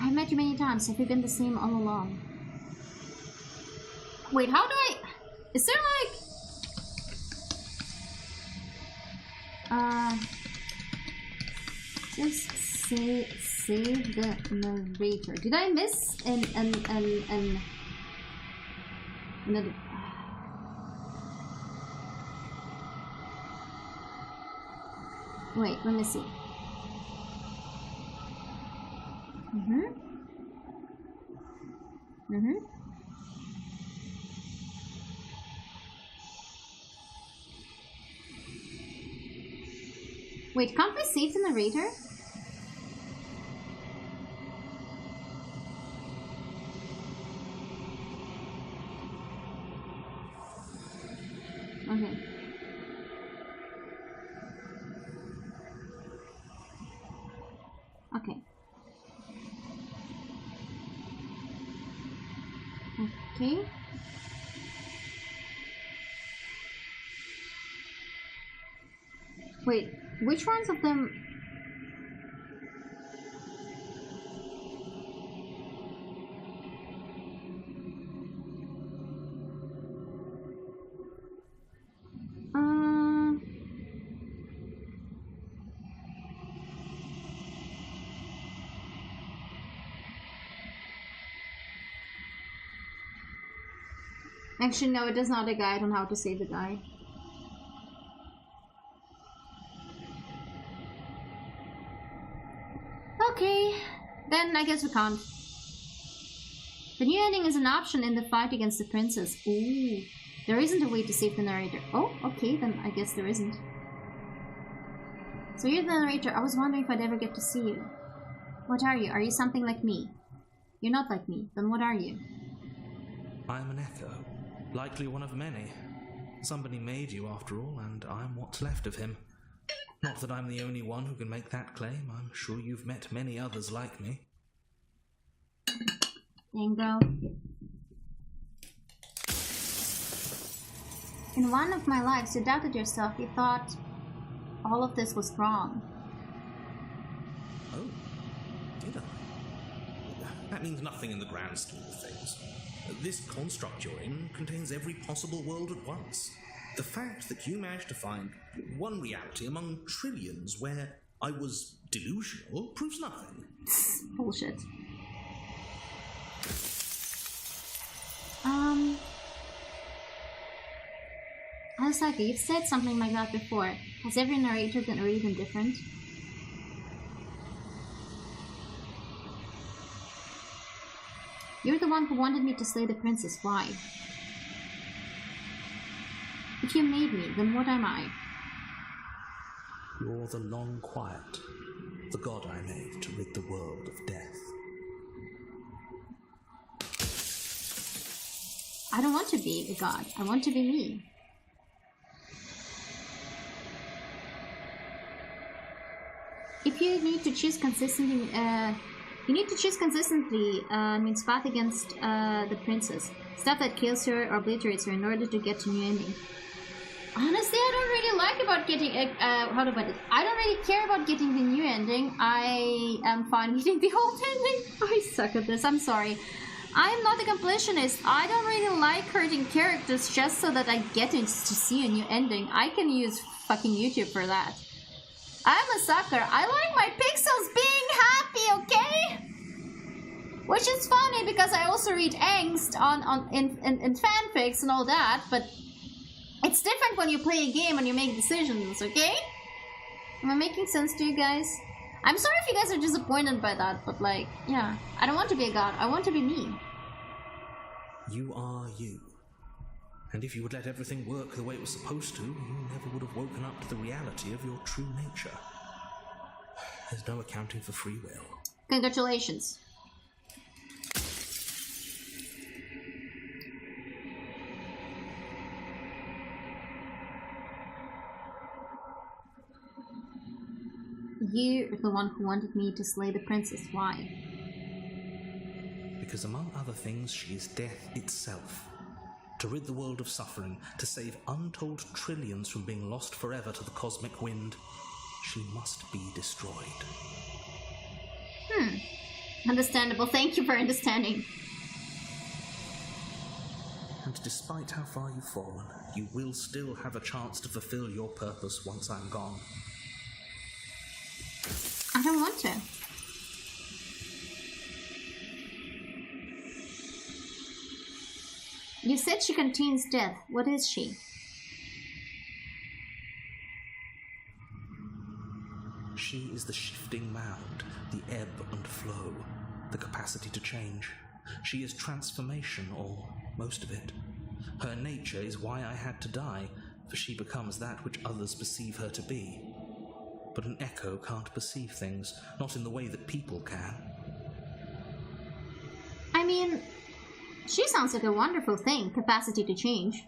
I met you many times. Have you been the same all along? Wait, how do I... Is there like... Just say... Save the narrator. Did I miss another... Wait, let me see. Wait, can't we save the narrator? Okay. Okay. Okay. Wait, which ones of them? Actually, no, it is not a guide on how to save the guy. Okay, then I guess we can't. The new ending is an option in the fight against the princess. Ooh, there isn't a way to save the narrator. Oh, okay, then I guess there isn't. So you're the narrator. I was wondering if I'd ever get to see you. What are you? Are you something like me? You're not like me. Then what are you? I am an echo. Likely one of many. Somebody made you after all, and I'm what's left of him. Not that I'm the only one who can make that claim. I'm sure you've met many others like me. Dang, bro. In one of my lives, you doubted yourself. You thought all of this was wrong. Oh, did I? That means nothing in the grand scheme of things. This construct you're in contains every possible world at once. The fact that you managed to find one reality among trillions where I was delusional proves nothing. Bullshit. Hasaki, you've said something like that before. Has every narrator been really been different? one who wanted me to slay the princess. Why? If you made me, then what am I? You're the long quiet, the god I made to rid the world of death. I don't want to be a god. I want to be me. If you need to choose consistently, means fight against the princess. Stuff that kills her or obliterates her in order to get to new ending. Honestly, I don't really like about getting, how to put it? I don't really care about getting the new ending. I am fine getting the old ending. I suck at this, I'm sorry. I am not a completionist. I don't really like hurting characters just so that I get to see a new ending. I can use fucking YouTube for that. I'm a sucker. I like my pixels being happy, okay? Which is funny because I also read angst in fanfics and all that, but it's different when you play a game and you make decisions, okay? Am I making sense to you guys? I'm sorry if you guys are disappointed by that, but like, yeah. I don't want to be a god. I want to be me. You are you. And if you would let everything work the way it was supposed to, you never would have woken up to the reality of your true nature. There's no accounting for free will. Congratulations. You're the one who wanted me to slay the princess. Why? Because among other things, she is death itself. To rid the world of suffering, to save untold trillions from being lost forever to the cosmic wind, she must be destroyed. Understandable. Thank you for understanding. And despite how far you've fallen, you will still have a chance to fulfill your purpose once I'm gone. I don't want to. You said she contains death. What is she? She is the shifting mound, the ebb and flow, the capacity to change. She is transformation, or most of it. Her nature is why I had to die, for she becomes that which others perceive her to be. But an echo can't perceive things, not in the way that people can. I mean, she sounds like a wonderful thing. Capacity to change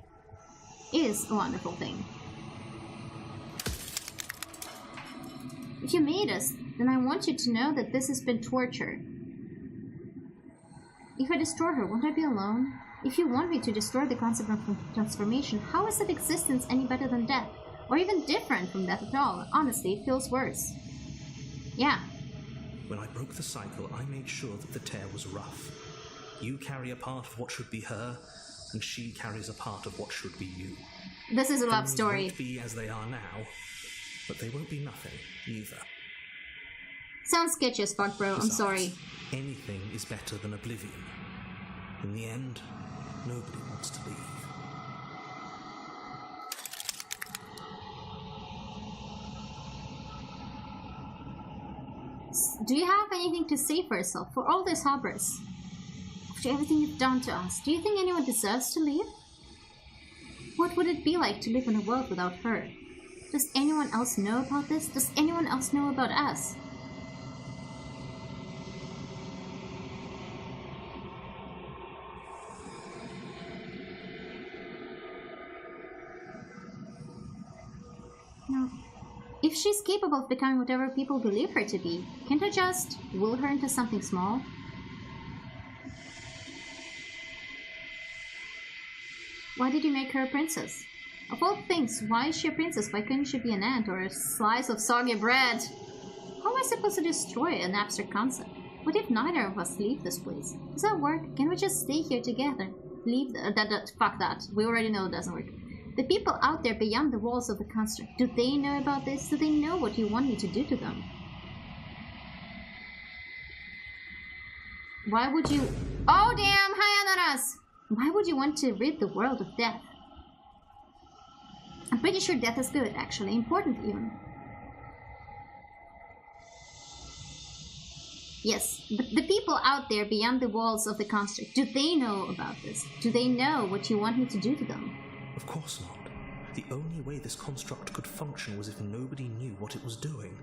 is a wonderful thing. If you made us, then I want you to know that this has been torture. If I destroy her, won't I be alone? If you want me to destroy the concept of transformation, how is that existence any better than death? Or even different from death at all? Honestly, it feels worse. Yeah. When I broke the cycle, I made sure that the tear was rough. You carry a part of what should be her, and she carries a part of what should be you. This is a love Things story. won't be as they are now, but they won't be nothing either. Sounds sketchy as fuck, bro. I'm Besides, sorry. Anything is better than oblivion. In the end, nobody wants to leave. Do you have anything to say for yourself? For all this hubris? After everything you've done to us, do you think anyone deserves to leave? What would it be like to live in a world without her? Does anyone else know about this? Does anyone else know about us? No. If she's capable of becoming whatever people believe her to be, can't I just will her into something small? Why did you make her a princess? Of all things, why is she a princess? Why couldn't she be an ant or a slice of soggy bread? How am I supposed to destroy an abstract concept? What if neither of us leave this place? Does that work? Can we just stay here together? Leave fuck that. We already know it doesn't work. The people out there beyond the walls of the construct, do they know about this? Do they know what you want me to do to them? Why would you... Oh damn! Hi Ananas! Why would you want to rid the world of death? I'm pretty sure death is good, actually. Important even. Yes, but the people out there beyond the walls of the construct, do they know about this? Do they know what you want me to do to them? Of course not. The only way this construct could function was if nobody knew what it was doing.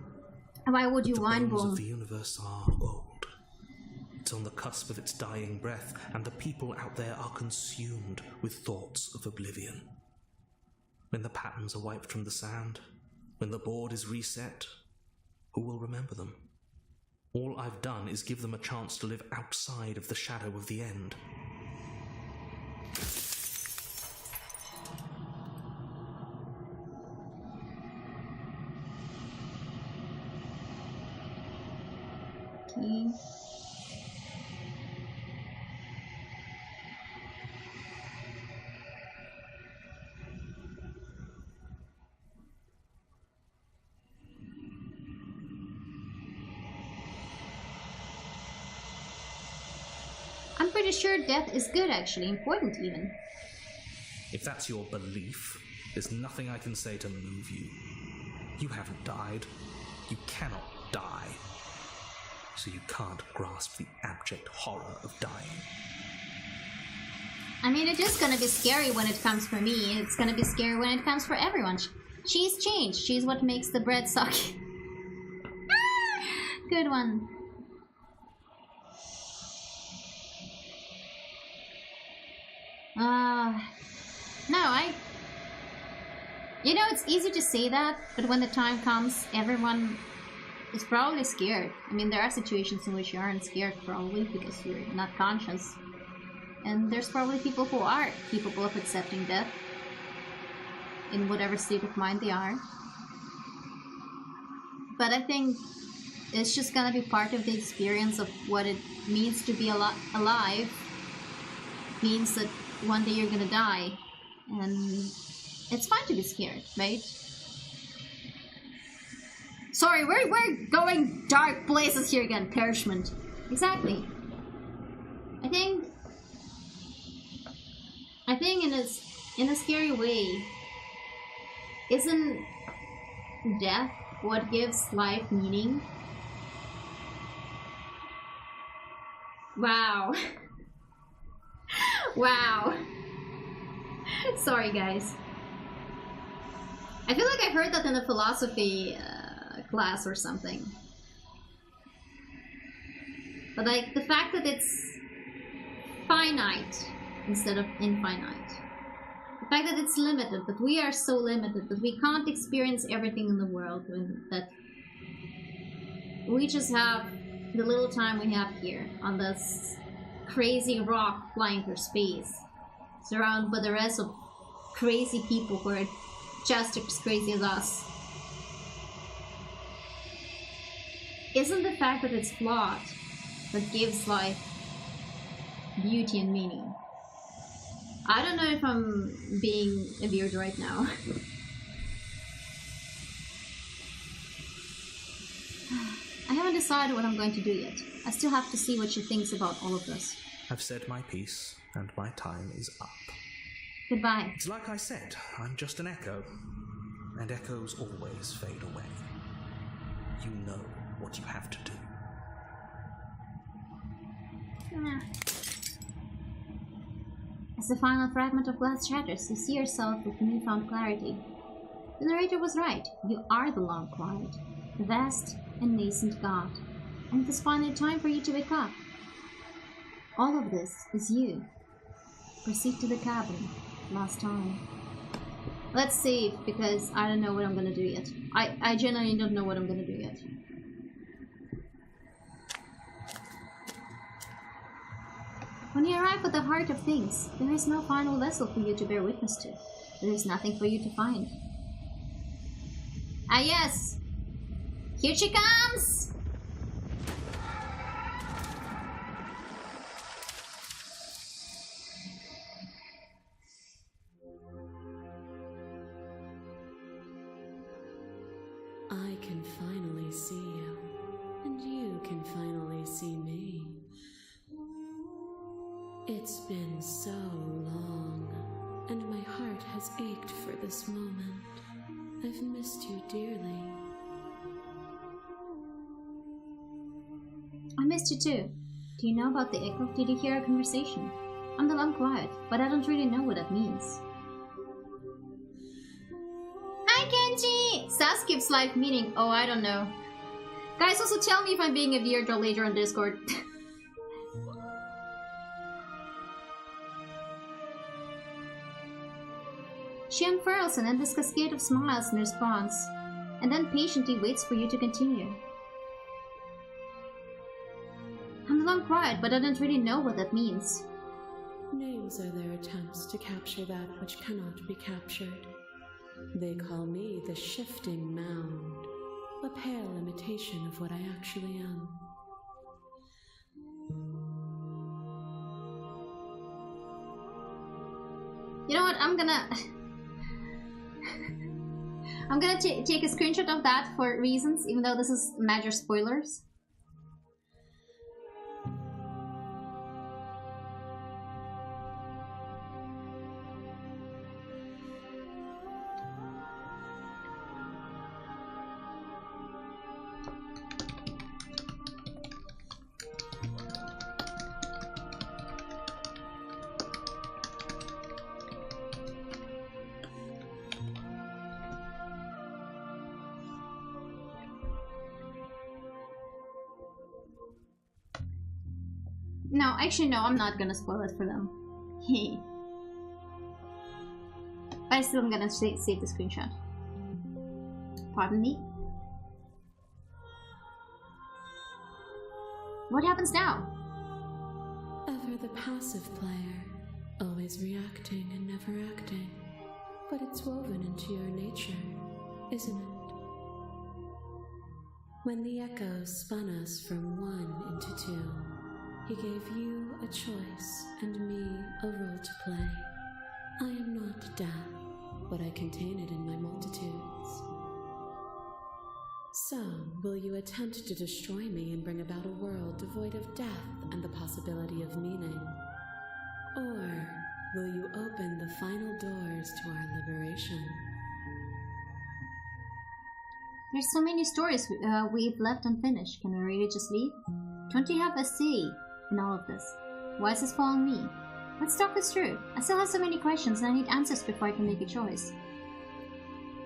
Why would you The wine bones bomb? of the universe are old. It's on the cusp of its dying breath, and the people out there are consumed with thoughts of oblivion. When the patterns are wiped from the sand, when the board is reset, who will remember them? All I've done is give them a chance to live outside of the shadow of the end. Okay. I'm pretty sure death is good, actually, important even. If that's your belief, there's nothing I can say to move you. You haven't died. You cannot die. So you can't grasp the abject horror of dying. I mean, it is gonna be scary when it comes for me. It's gonna be scary when it comes for everyone. She's changed. She's what makes the bread suck. Good one. No, You know, it's easy to say that, but when the time comes, everyone is probably scared. I mean, there are situations in which you aren't scared, probably, because you're not conscious. And there's probably people who are capable of accepting death, in whatever state of mind they are. But I think it's just gonna be part of the experience of what it means to be alive. Means that one day you're gonna die, and it's fine to be scared, right? Sorry, we're going dark places here again. Perishment. Exactly. I think in a scary way, isn't death what gives life meaning? Wow. Wow. Sorry, guys. I feel like I heard that in a philosophy class or something. But like, the fact that it's finite instead of infinite. The fact that it's limited, that we are so limited, that we can't experience everything in the world, that we just have the little time we have here on this crazy rock flying through space, surrounded by the rest of crazy people who are just as crazy as us. Isn't the fact that it's flawed that gives life beauty and meaning? I don't know if I'm being weird right now. I haven't decided what I'm going to do yet. I still have to see what she thinks about all of this. I've said my piece, and my time is up. Goodbye. It's like I said, I'm just an echo, and echoes always fade away. You know what you have to do. As the final fragment of glass shatters, you see yourself with newfound clarity. The narrator was right. You are the long quiet, the vast and nascent god, and it is finally time for you to wake up. All of this is you. Proceed to the cabin. Last time. Let's save, because I don't know what I'm gonna do yet. I genuinely don't know what I'm gonna do yet. When you arrive at the heart of things, there is no final vessel for you to bear witness to. There is nothing for you to find. Ah yes! Here she comes! I can finally see you, and you can finally see me. It's been so long, and my heart has ached for this moment. I've missed you dearly. I missed you too. Do you know about the echo? Did you hear our conversation? I'm the long quiet, but I don't really know what that means. Hi Kenji! Sass gives life meaning. Oh, I don't know. Guys, also tell me if I'm being a weirdo later on Discord. She unfurls and then this cascade of smiles in response, and then patiently waits for you to continue. I'm the long quiet, but I don't really know what that means. Names are their attempts to capture that which cannot be captured. They call me the shifting mound, a pale imitation of what I actually am. You know what, I'm gonna take a screenshot of that for reasons, even though this is major spoilers. No, actually no, I'm not gonna spoil it for them. But I still am gonna save the screenshot. Pardon me? What happens now? Ever the passive player, always reacting and never acting. But it's woven into your nature, isn't it? When the echoes spun us from one into two, he gave you a choice and me a role to play. I am not death, but I contain it in my multitudes. So, will you attempt to destroy me and bring about a world devoid of death and the possibility of meaning? Or will you open the final doors to our liberation? There's so many stories we've left unfinished. Can we really just leave? Don't you have a say in all of this? Why is this following me? Let's talk this through. I still have so many questions and I need answers before I can make a choice.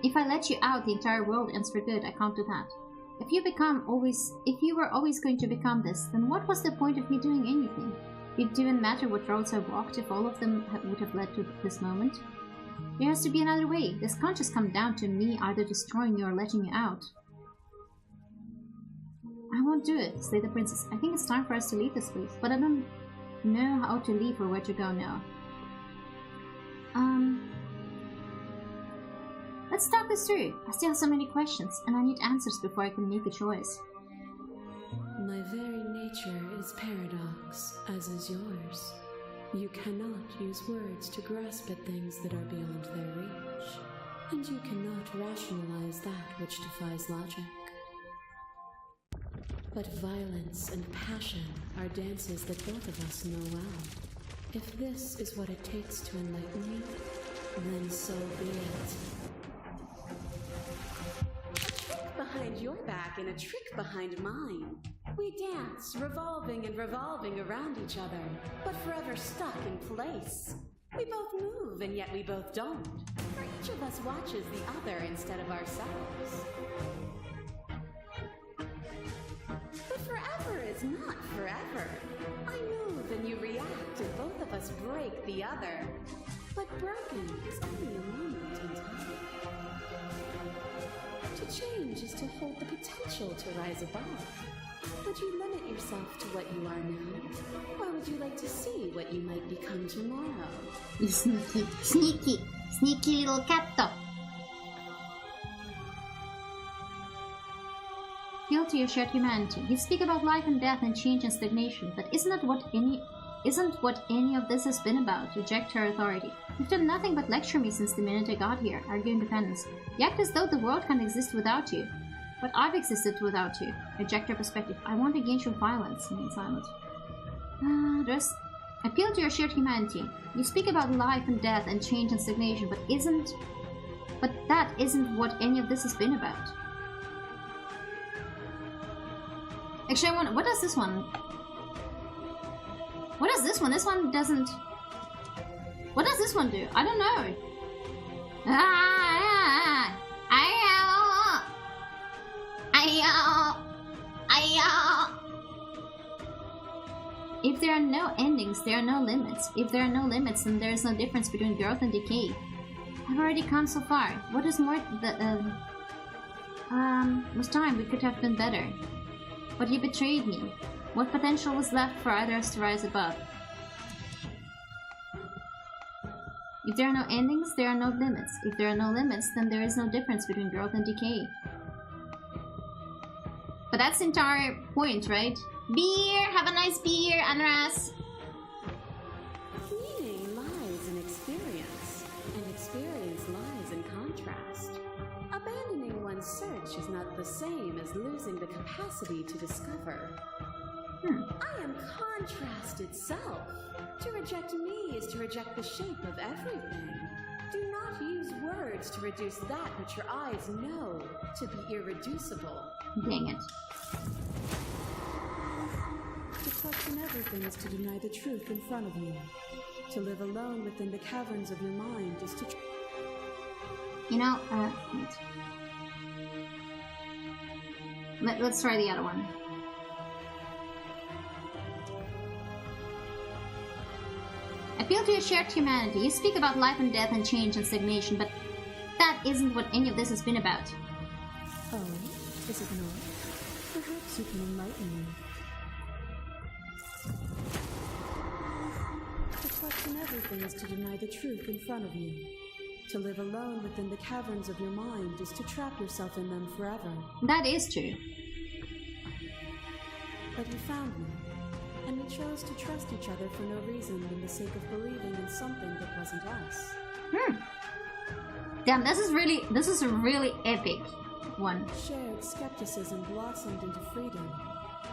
If I let you out, the entire world ends for good. I can't do that. If you were always going to become this, then what was the point of me doing anything? It didn't matter what roads I walked if all of them would have led to this moment. There has to be another way. This can't just come down to me either destroying you or letting you out. I won't do it, said the princess. I think it's time for us to leave this place, but I don't know how to leave or where to go now. Let's talk this through. I still have so many questions, and I need answers before I can make a choice. My very nature is paradox, as is yours. You cannot use words to grasp at things that are beyond their reach, and you cannot rationalize that which defies logic. But violence and passion are dances that both of us know well. If this is what it takes to enlighten me, then so be it. Behind your back and a trick behind mine. We dance, revolving and revolving around each other, but forever stuck in place. We both move, and yet we both don't. For each of us watches the other instead of ourselves. But forever is not forever. I move and you react, and both of us break the other. But broken is only a moment in time. To change is to hold the potential to rise above. Would you limit yourself to what you are now? Or would you like to see what you might become tomorrow? You sneaky little cat. Appeal to your shared humanity. You speak about life and death and change and stagnation, but isn't what any of this has been about? Reject her authority. You've done nothing but lecture me since the minute I got here, argue independence. You act as though the world can't exist without you. But I've existed without you. Reject your perspective. I won't engage with violence. Remain silent. Appeal to your shared humanity. You speak about life and death and change and stagnation, but that isn't what any of this has been about. Actually, I want. What does this one? What does this one? This one doesn't. What does this one do? I don't know. If there are no endings, there are no limits. If there are no limits, then there is no difference between growth and decay. I've already come so far. What is more? Was time we could have been better. But you betrayed me. What potential was left for either us to rise above? If there are no endings, there are no limits. If there are no limits, then there is no difference between growth and decay. But that's the entire point, right? Beer! Have a nice beer, Anras! Meaning lies in experience, and experience lies in contrast. Abandoning one's search is not the same as losing the capacity to discover. I am contrast itself. To reject me is to reject the shape of everything. Do not use words to reduce that which your eyes know to be irreducible. Dang it. To question everything is to deny the truth in front of you. To live alone within the caverns of your mind is to... You know, wait. Let's try the other one. Appeal to your shared humanity. You speak about life and death and change and stagnation, but that isn't what any of this has been about. Oh, is it not? Perhaps you can enlighten me. To question everything is to deny the truth in front of you. To live alone within the caverns of your mind is to trap yourself in them forever. That is true. But you found me, and we chose to trust each other for no reason than the sake of believing in something that wasn't us. Damn, this is a really epic one. Shared skepticism blossomed into freedom,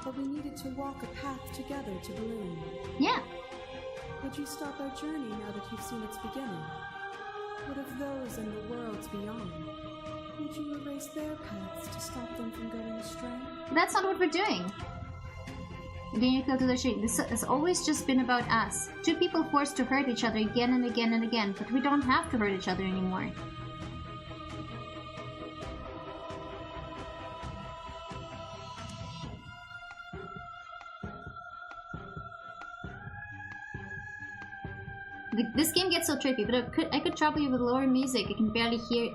but we needed to walk a path together to bloom. Yeah. Would you stop our journey now that you've seen its beginning? What of those in the worlds beyond? Would you erase their paths to stop them from going astray? That's not what we're doing. Again, you feel to the shade. This has always just been about us. Two people forced to hurt each other again and again and again, but we don't have to hurt each other anymore. This game gets so trippy, but I could trouble you with lower music. I can barely hear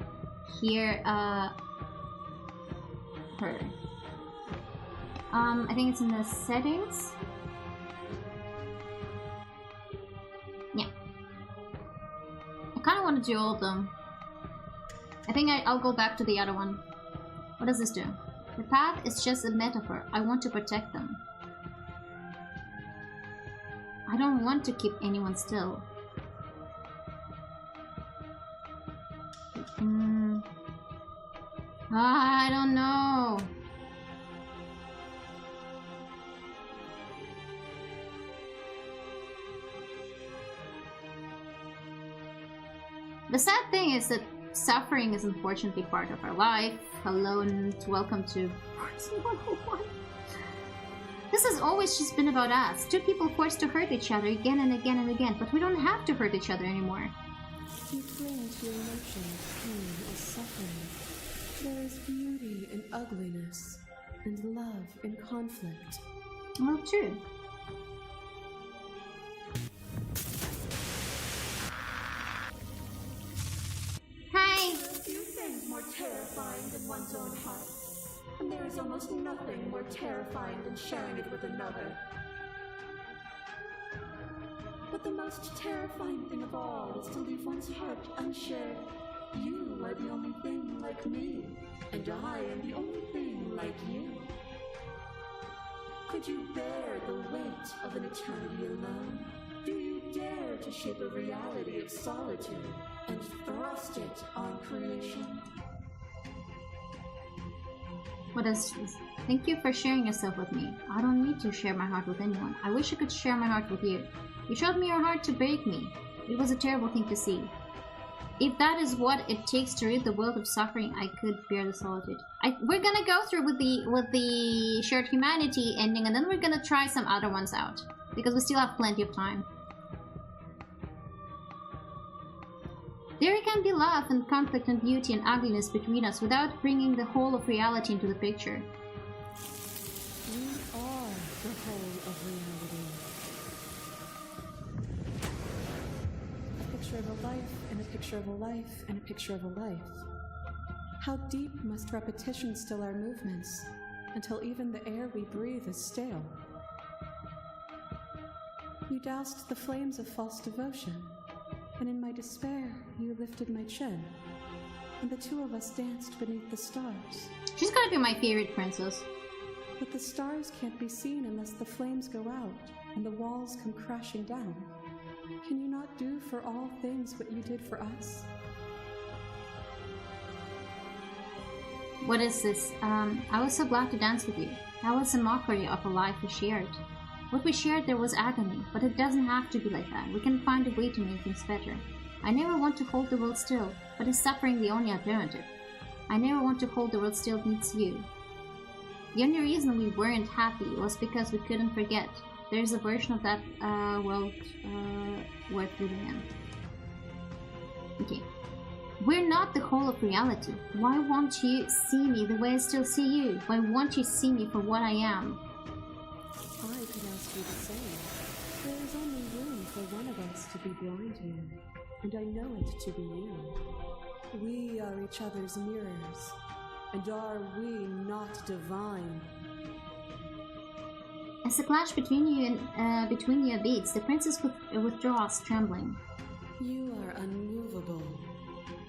her. I think it's in the settings. Yeah. I kind of want to do all of them. I think I'll go back to the other one. What does this do? The path is just a metaphor. I want to protect them. I don't want to keep anyone still. I don't know. The sad thing is that suffering is unfortunately part of our life. Hello and welcome to 101. This has always just been about us. Two people forced to hurt each other again and again and again, but we don't have to hurt each other anymore. You cling to your emotions, pain as suffering. There is beauty in ugliness, and love in conflict. Well, true. Hi! There are few things more terrifying than one's own heart, and there is almost nothing more terrifying than sharing it with another. But the most terrifying thing of all is to leave one's heart unshared. You are the only thing like me, and I am the only thing like you. Could you bear the weight of an eternity alone? Do you dare to shape a reality of solitude and thrust it on creation? What is this? Thank you for sharing yourself with me. I don't need to share my heart with anyone. I wish I could share my heart with you. You showed me your heart to break me. It was a terrible thing to see. if that is what it takes to rid the world of suffering, I could bear the solitude. We're gonna go through with the shared humanity ending, and then we're gonna try some other ones out because we still have plenty of time. There can be love and conflict and beauty and ugliness between us without bringing the whole of reality into the picture. We are the whole of reality. A picture of a life, and a picture of a life, and a picture of a life. How deep must repetition still our movements, until even the air we breathe is stale? You doused the flames of false devotion, and in my despair, you lifted my chin, and the two of us danced beneath the stars. She's gonna be my favorite princess. But the stars can't be seen unless the flames go out, and the walls come crashing down. Can you not do for all things what you did for us? What is this? I was so glad to dance with you. That was a mockery of a life we shared. What we shared there was agony, but it doesn't have to be like that. We can find a way to make things better. I never want to hold the world still, but is suffering the only alternative? I never want to hold the world still beats you. The only reason we weren't happy was because we couldn't forget. There's a version of that world worth living in. Okay. We're not the whole of reality. Why won't you see me the way I still see you? Why won't you see me for what I am? I could ask you the same. There is only room for one of us to be blind here, and I know it to be you. We are each other's mirrors, and are we not divine? As the clash between you abates, the princess withdraws, trembling. You are unmovable.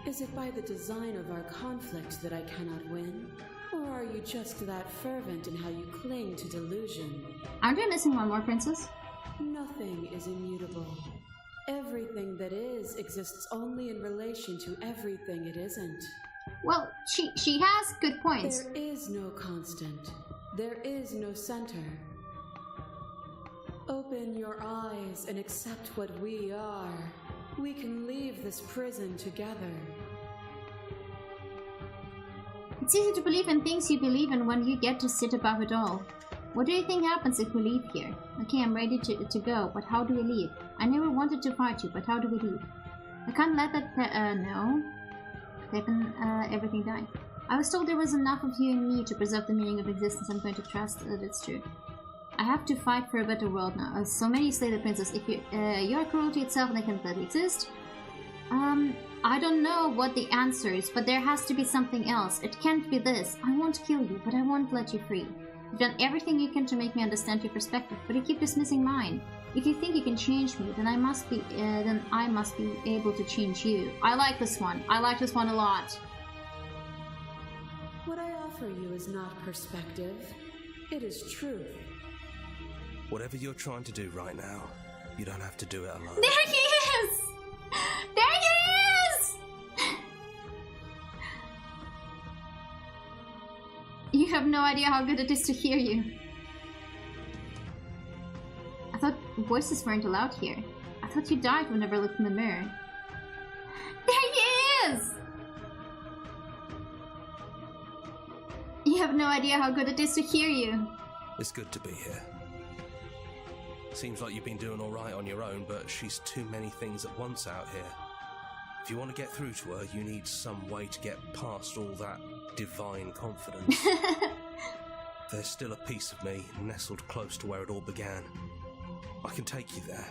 Is it by the design of our conflict that I cannot win? Or are you just that fervent in how you cling to delusion? Aren't we missing one more princess? Nothing is immutable. Everything that is exists only in relation to everything it isn't. Well, she has good points. There is no constant. There is no center. Open your eyes and accept what we are. We can leave this prison together. It's easy to believe in things you believe in when you get to sit above it all. What do you think happens if we leave here? Okay, I'm ready to go, but how do we leave? I never wanted to fight you, but how do we leave? I can't let that, no. Everything die. I was told there was enough of you and me to preserve the meaning of existence. I'm going to trust that it's true. I have to fight for a better world now. So many slay the princess. If you're cruelty itself and they can let it exist. I don't know what the answer is, but there has to be something else. It can't be this. I won't kill you, but I won't let you free. You've done everything you can to make me understand your perspective, but you keep dismissing mine. If you think you can change me, then I must be able to change you. I like this one. I like this one a lot. What I offer you is not perspective. It is truth. Whatever you're trying to do right now, you don't have to do it alone. There he is! There he is! You have no idea how good it is to hear you. I thought voices weren't allowed here. I thought you died whenever I looked in the mirror. There he is! You have no idea how good it is to hear you. It's good to be here. Seems like you've been doing all right on your own, but she's too many things at once out here. If you want to get through to her, you need some way to get past all that divine confidence. There's still a piece of me nestled close to where it all began. I can take you there.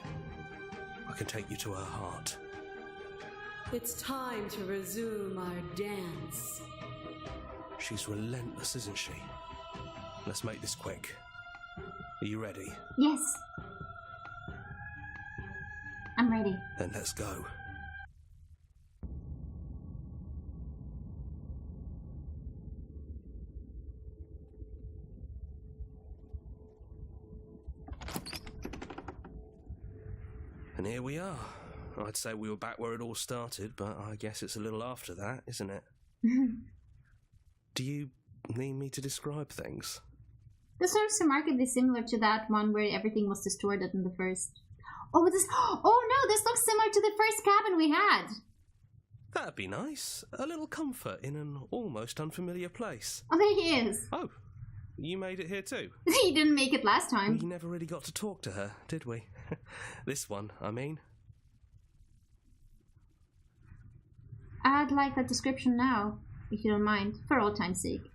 I can take you to her heart. It's time to resume our dance. She's relentless, isn't she? Let's make this quick. Are you ready? Yes. I'm ready. Then let's go. And here we are. I'd say we were back where it all started, but I guess it's a little after that, isn't it? Do you need me to describe things? This seems remarkably similar to that one where everything was distorted in the first. Oh, this. Oh no! This looks similar to the first cabin we had. That'd be nice. A little comfort in an almost unfamiliar place. Oh, there he is. Oh, you made it here too? He didn't make it last time. We never really got to talk to her, did we? This one, I mean. I'd like that description now, if you don't mind, for old time's sake.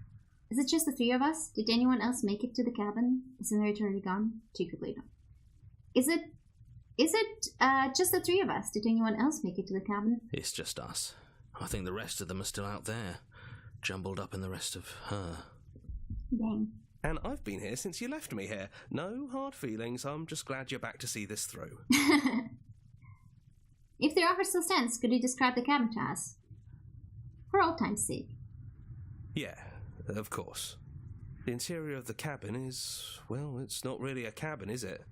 Is it just the three of us? Did anyone else make it to the cabin? Is the narrator already gone? Too quickly, no. Is it just the three of us? Did anyone else make it to the cabin? It's just us. I think the rest of them are still out there, jumbled up in the rest of her. Dang. And I've been here since you left me here. No hard feelings, I'm just glad you're back to see this through. If the offer still stands, could you describe the cabin to us? For old time's sake. Yeah, of course. The interior of the cabin is, well, it's not really a cabin, is it?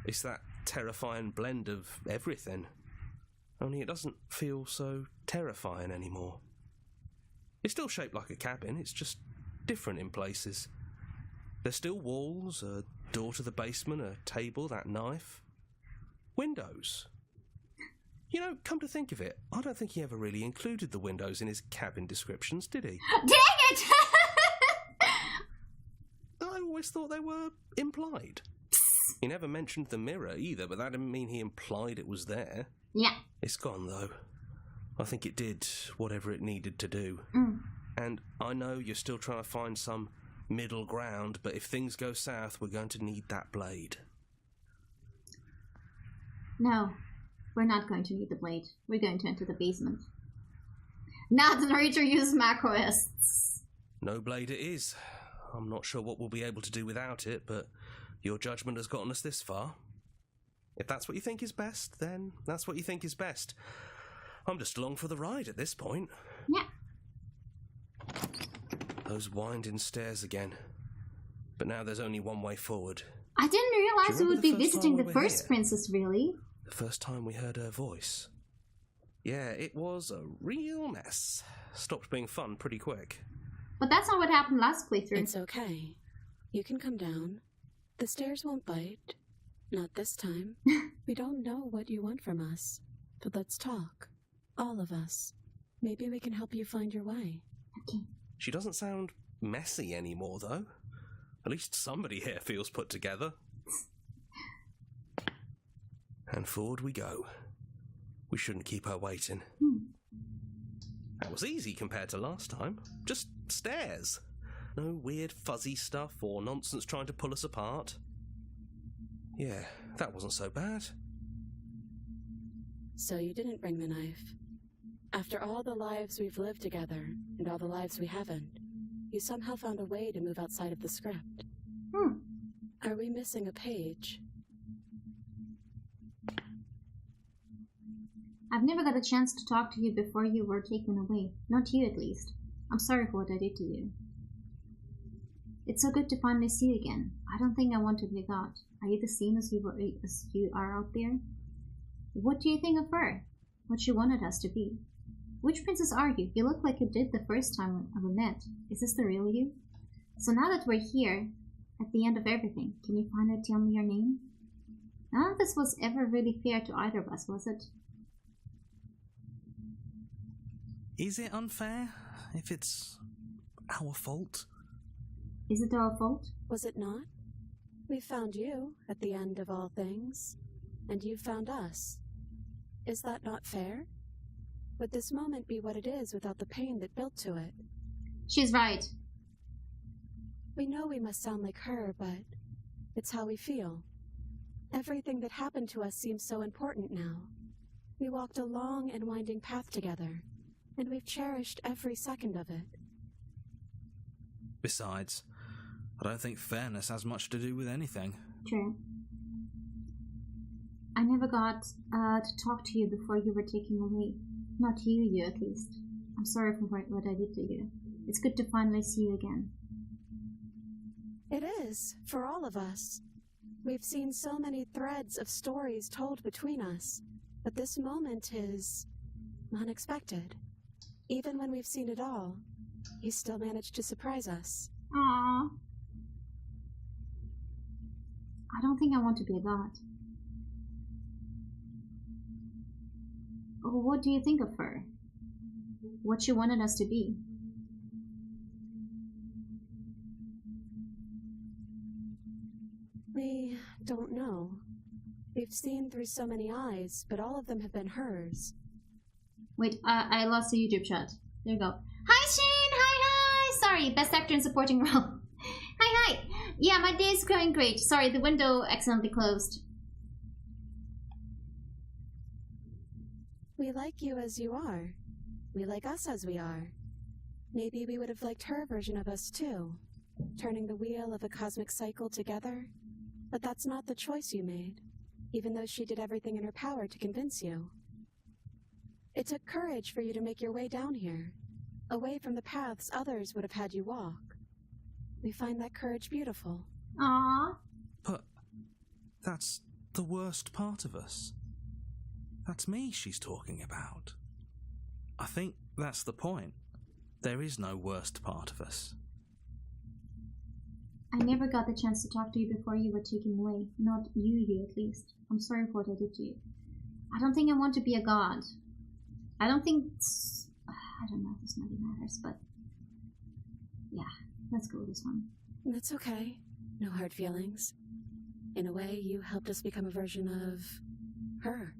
It's that terrifying blend of everything. Only it doesn't feel so terrifying anymore. It's still shaped like a cabin, it's just different in places. There's still walls, a door to the basement, a table, that knife. Windows. You know, come to think of it, I don't think he ever really included the windows in his cabin descriptions, did he? Dang it! I always thought they were implied. He never mentioned the mirror either, but that didn't mean he implied it was there. Yeah. It's gone, though. I think it did whatever it needed to do. And I know you're still trying to find some middle ground, but if things go south, we're going to need that blade. No, we're not going to need the blade. We're going to enter the basement. Now the narrator uses macroists. No blade it is. I'm not sure what we'll be able to do without it, but your judgment has gotten us this far. If that's what you think is best, then that's what you think is best. I'm just along for the ride at this point. Yeah. Those winding stairs again. But now there's only one way forward. I didn't realize we would be the first visiting time the we were first here? princess, really. The first time we heard her voice. Yeah, it was a real mess. Stopped being fun pretty quick. But that's not what happened last playthrough. It's okay. You can come down. The stairs won't bite. Not this time. We don't know what you want from us. But let's talk. All of us. Maybe we can help you find your way. Okay. She doesn't sound messy anymore, though. At least somebody here feels put together. And forward we go. We shouldn't keep her waiting. That was easy compared to last time. Just stairs. No weird fuzzy stuff or nonsense trying to pull us apart. Yeah, that wasn't so bad. So you didn't bring the knife. After all the lives we've lived together, and all the lives we haven't, you somehow found a way to move outside of the script. Are we missing a page? I've never got a chance to talk to you before you were taken away. Not you, at least. I'm sorry for what I did to you. It's so good to finally see you again. I don't think I want to be a god. Are you the same as you are out there? What do you think of her? What she wanted us to be? Which princess are you? You look like you did the first time we met. Is this the real you? So now that we're here, at the end of everything, can you finally tell me your name? None of this was ever really fair to either of us, was it? Is it unfair if it's our fault? Is it our fault? Was it not? We found you at the end of all things, and you found us. Is that not fair? Would this moment be what it is without the pain that built to it? She's right. We know we must sound like her, but it's how we feel. Everything that happened to us seems so important now. We walked a long and winding path together, and we've cherished every second of it. Besides, I don't think fairness has much to do with anything. True. I never got to talk to you before you were taken away. Not you at least. I'm sorry for what I did to you. It's good to finally see you again. It is, for all of us. We've seen so many threads of stories told between us, but this moment is unexpected. Even when we've seen it all, you still managed to surprise us. Aww. I don't think I want to be a god. Oh, what do you think of her? what she wanted us to be. We don't know. We've seen through so many eyes, but all of them have been hers. Wait, I lost the YouTube shot. There you go. Hi, Shane! Hi! Sorry, best actor in supporting role. Hi! Yeah, my day is going great. Sorry, the window accidentally closed. We like you as you are. We like us as we are. Maybe we would have liked her version of us too, turning the wheel of a cosmic cycle together. But that's not the choice you made, even though she did everything in her power to convince you. It took courage for you to make your way down here, away from the paths others would have had you walk. We find that courage beautiful. Aww. But that's the worst part of us. That's me she's talking about. I think that's the point. There is no worst part of us. I never got the chance to talk to you before you were taken away. Not you at least. I'm sorry for what I did to you. I don't think I want to be a god. I don't think... I don't know if this really matters, but... Yeah, let's go with this one. That's okay. No hard feelings. In a way, you helped us become a version of... her.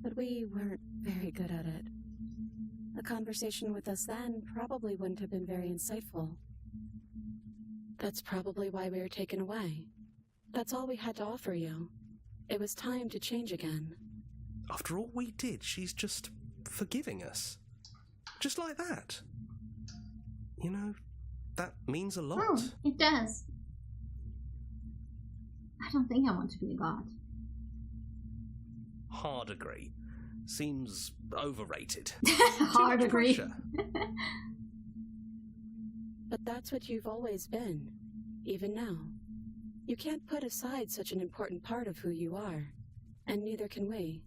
But we weren't very good at it. A conversation with us then probably wouldn't have been very insightful. That's probably why we were taken away. That's all we had to offer you. It was time to change again. After all we did, she's just forgiving us. Just like that. You know, that means a lot. Oh, it does. I don't think I want to be a god. Hard agree. Seems overrated. Hard agree. But that's what you've always been, even now. You can't put aside such an important part of who you are, and neither can we.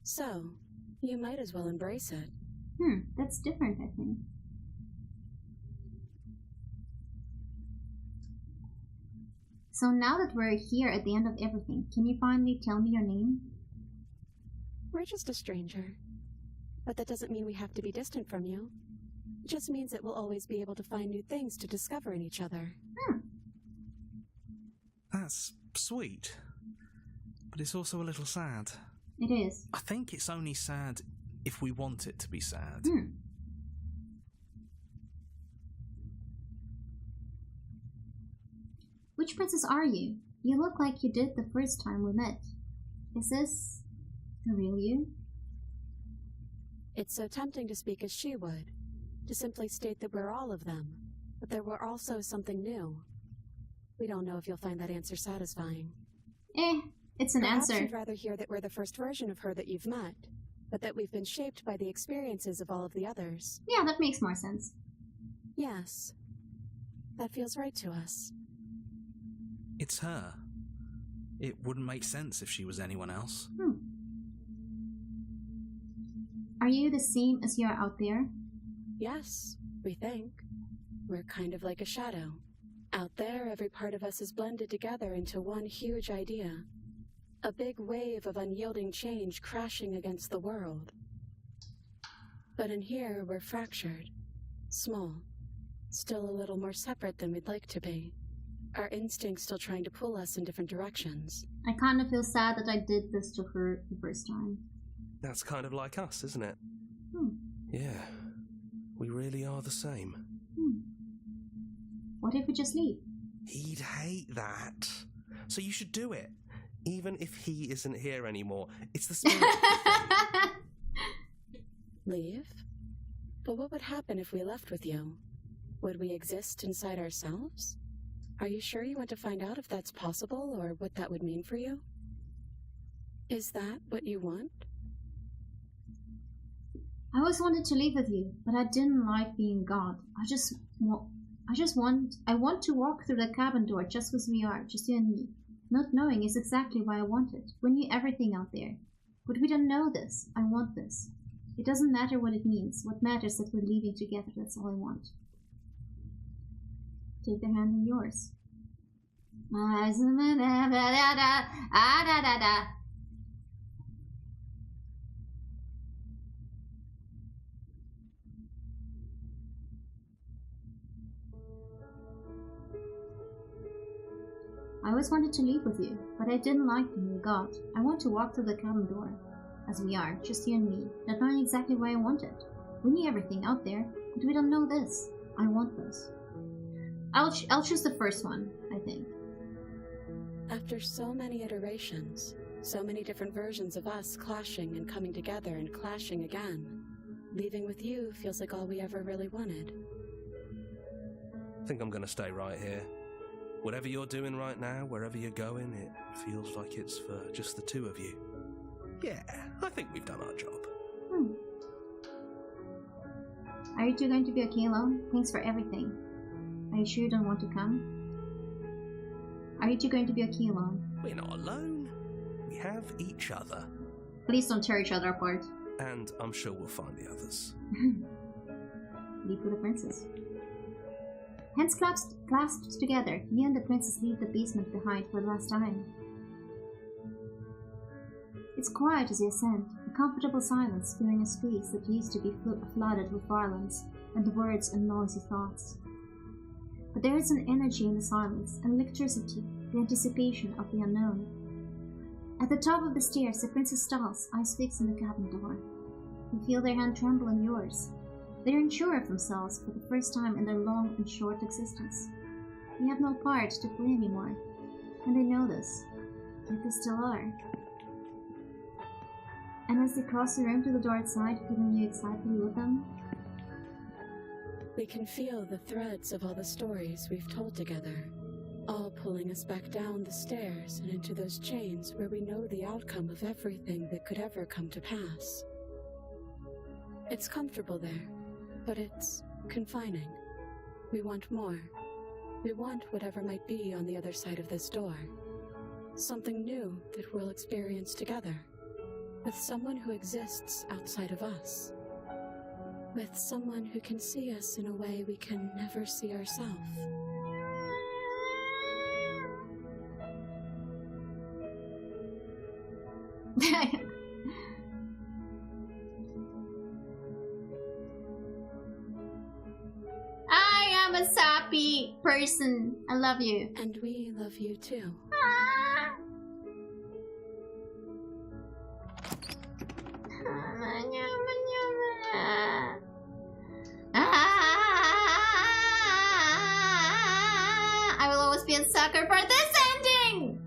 So, you might as well embrace it. That's different, I think. So now that we're here at the end of everything, can you finally tell me your name? We're just a stranger. But that doesn't mean we have to be distant from you. It just means that we'll always be able to find new things to discover in each other. That's sweet. But it's also a little sad. It is. I think it's only sad if we want it to be sad. Which princess are you? You look like you did the first time we met. Is this the real you? It's so tempting to speak as she would, to simply state that we're all of them, but there were also something new. We don't know if you'll find that answer satisfying. It's an Perhaps answer. you'd rather hear that we're the first version of her that you've met, but that we've been shaped by the experiences of all of the others. Yeah, that makes more sense. Yes. That feels right to us. It's her. It wouldn't make sense if she was anyone else. Are you the same as you are out there? Yes, we think. We're kind of like a shadow. Out there, every part of us is blended together into one huge idea. A big wave of unyielding change crashing against the world. But in here, we're fractured. Small. Still a little more separate than we'd like to be. Our instincts still trying to pull us in different directions. I kind of feel sad that I did this to her the first time. That's kind of like us, isn't it? Yeah. We really are the same. What if we just leave? He'd hate that. So you should do it. Even if he isn't here anymore. It's the spirit. Leave? But what would happen if we left with you? Would we exist inside ourselves? Are you sure you want to find out if that's possible, or what that would mean for you? Is that what you want? I always wanted to live with you, but I didn't like being God. I want to walk through the cabin door just as we are, just you and me. Not knowing is exactly why I want it. We knew everything out there. But we don't know this. I want this. It doesn't matter what it means. What matters is that we're leaving together. That's all I want. Take the hand in yours. I always wanted to leave with you, but I didn't like the new god. I want to walk through the cabin door, as we are, just you and me, not knowing exactly what I wanted. We knew everything out there, but we don't know this. I want this. I'll choose the first one, I think. After so many iterations, so many different versions of us clashing and coming together and clashing again, leaving with you feels like all we ever really wanted. I think I'm gonna stay right here. Whatever you're doing right now, wherever you're going, it feels like it's for just the two of you. Yeah, I think we've done our job. Are you two going to be okay alone? Thanks for everything. Are you sure you don't want to come? Are you two going to be okay alone? We're not alone. We have each other. Please don't tear each other apart. And I'm sure we'll find the others. Leave with the princess. Hands clasped together, you and the princess leave the basement behind for the last time. It's quiet as you ascend, a comfortable silence filling a space that used to be flooded with violence and words and noisy thoughts. But there is an energy in the silence, an electricity, the anticipation of the unknown. At the top of the stairs, the princess stalls, eyes fixed on the cabin door. You feel their hand tremble in yours. They are unsure of themselves for the first time in their long and short existence. They have no part to play anymore, and they know this, yet they still are. And as they cross the room to the door outside, feeling you excitedly with them, we can feel the threads of all the stories we've told together, all pulling us back down the stairs and into those chains where we know the outcome of everything that could ever come to pass. It's comfortable there, but it's confining. We want more. We want whatever might be on the other side of this door. Something new that we'll experience together. With someone who exists outside of us. With someone who can see us in a way we can never see ourselves. I am a sappy person. I love you. And we love you too. I will always be a sucker for this ending!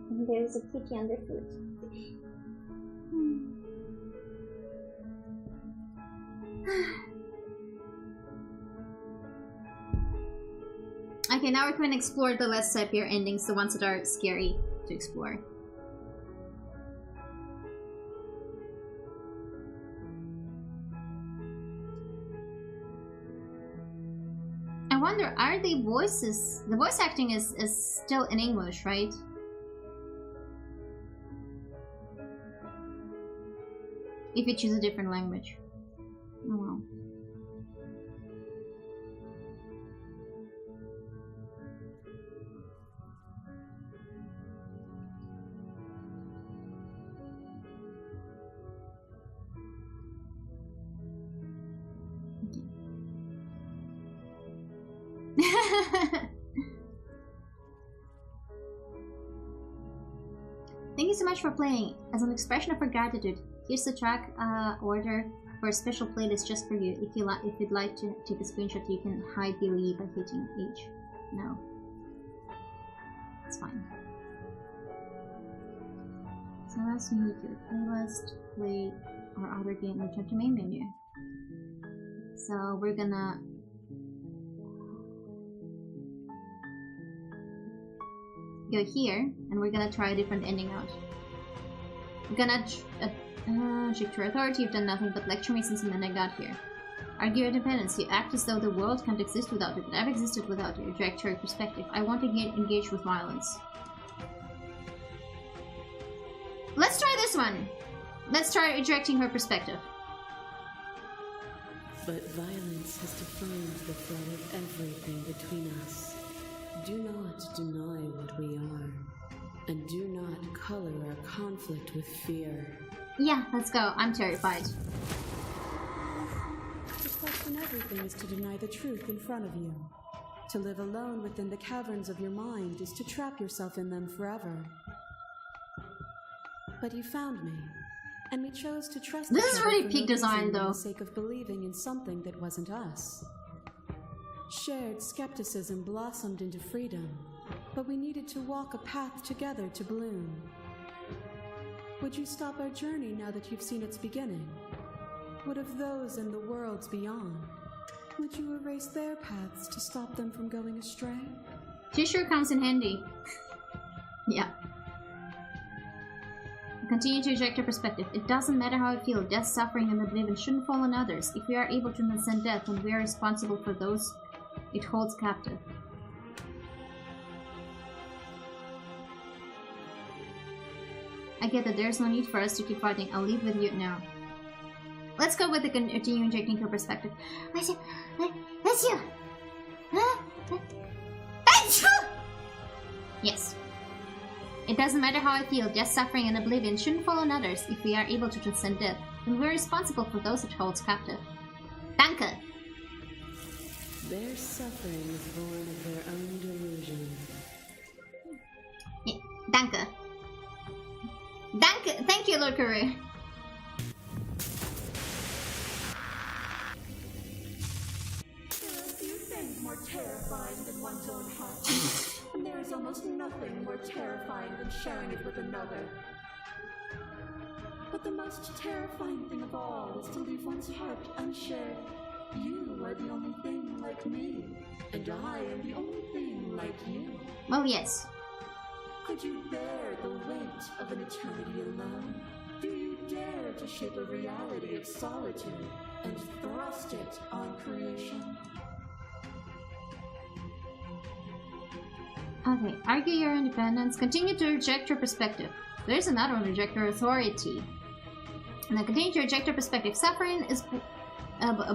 And there's a kitty underfoot. Okay, now we're going to explore the less sepia endings, the ones that are scary to explore. I wonder, are the voices... The voice acting is still in English, right? If you choose a different language. Oh well. Thank you so much for playing. As an expression of our gratitude, here's the track order for a special playlist just for you. If you'd like to take a screenshot, you can hide the lead by hitting H. No, it's fine. So let's move to the playlist, play our other game, return to main menu. So we're gonna go here, and we're gonna try a different ending out. We're gonna check your authority. You've done nothing but lecture me since the minute I got here. Argue your independence. You act as though the world can't exist without you, but I've existed without you. Direct your perspective. I want to engage with violence. Let's try this one. Let's try rejecting her perspective. But violence has defined the thread of everything between us. Do not deny what we are, and do not color our conflict with fear. Yeah, let's go. I'm terrified. Just like And everything is to deny the truth in front of you. To live alone within the caverns of your mind is to trap yourself in them forever. But you found me, and we chose to trust This each is other really for peak no design, reason though. For the sake of believing in something that wasn't us. Shared skepticism blossomed into freedom, but we needed to walk a path together to bloom. Would you stop our journey now that you've seen its beginning? What of those in the worlds beyond? Would you erase their paths to stop them from going astray? She sure comes in handy. Yeah. Continue to eject your perspective. It doesn't matter how I feel. Death, suffering, and oblivion shouldn't fall on others. If we are able to transcend death, then we are responsible for those it holds captive. I get that there's no need for us to keep fighting. I'll leave with you now. Let's go with the continue injecting your perspective. Let's you. Yes. It doesn't matter how I feel. Death, suffering, and oblivion shouldn't fall on others. If we are able to transcend death, then we're responsible for those it holds captive. Danke. Their suffering is born of their own delusion. Yeah. Danke. Danke. Thank you, Lord Kuru. More terrifying than one's own heart. And there is almost nothing more terrifying than sharing it with another. But the most terrifying thing of all is to leave one's heart unshared. You are the only thing like me, and I am the only thing like you. Well, yes. Could you bear the weight of an eternity alone? Do you dare to shape a reality of solitude and thrust it on creation? Okay, argue your independence. Continue to reject your perspective. There's another one, reject your authority. And then continue to reject your perspective. Suffering is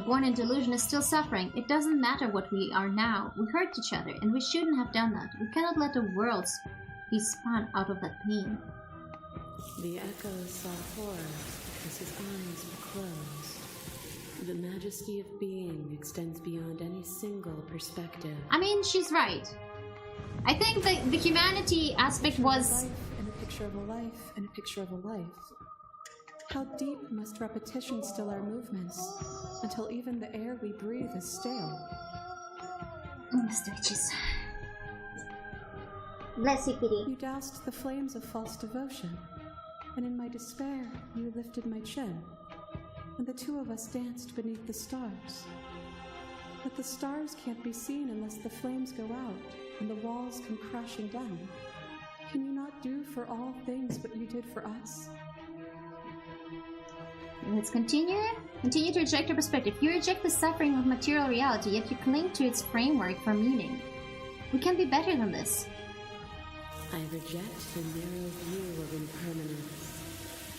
born in delusion is still suffering. It doesn't matter what we are now. We hurt each other, and we shouldn't have done that. We cannot let the world be spun out of that pain. The echo saw horror because his eyes were closed. The majesty of being extends beyond any single perspective. I mean, she's right. I think the humanity aspect was... Life and a picture of a life and a picture of a life. How deep must repetition still our movements, until even the air we breathe is stale? Stitches. Bless you, Kitty. You doused the flames of false devotion, and in my despair, you lifted my chin, and the two of us danced beneath the stars. But the stars can't be seen unless the flames go out and the walls come crashing down. Can you not do for all things what you did for us? Let's continue. Continue to reject your perspective. You reject the suffering of material reality, yet you cling to its framework for meaning. We can be better than this. I reject the narrow view of impermanence.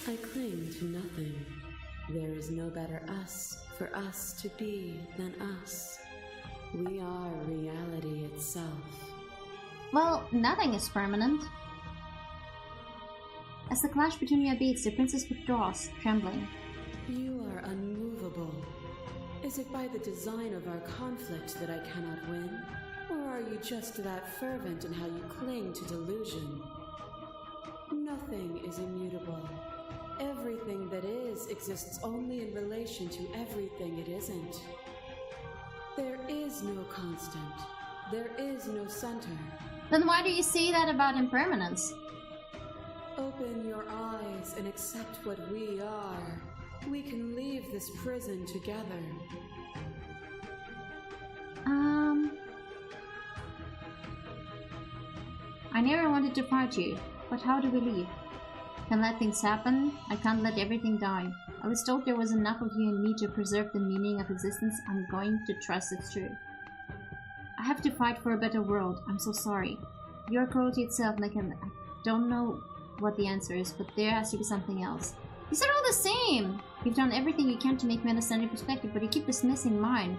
I cling to nothing. There is no better us for us to be than us. We are reality itself. Well, nothing is permanent. As the clash between you abates, the princess withdraws, trembling. You are unmovable. Is it by the design of our conflict that I cannot win? Or are you just that fervent in how you cling to delusion? Nothing is immutable. Everything that is exists only in relation to everything it isn't. There is no constant. There is no center. Then why do you say that about impermanence? Open your eyes and accept what we are. We can leave this prison together. I never wanted to fight you, but how do we leave? Can let things happen? I can't let everything die. I was told there was enough of you and me to preserve the meaning of existence. I'm going to trust it's true. I have to fight for a better world. I'm so sorry. Your cruelty itself, I don't know what the answer is, but there has to be something else. These are all the same! You've done everything you can to make me understand your perspective, but you keep dismissing mine.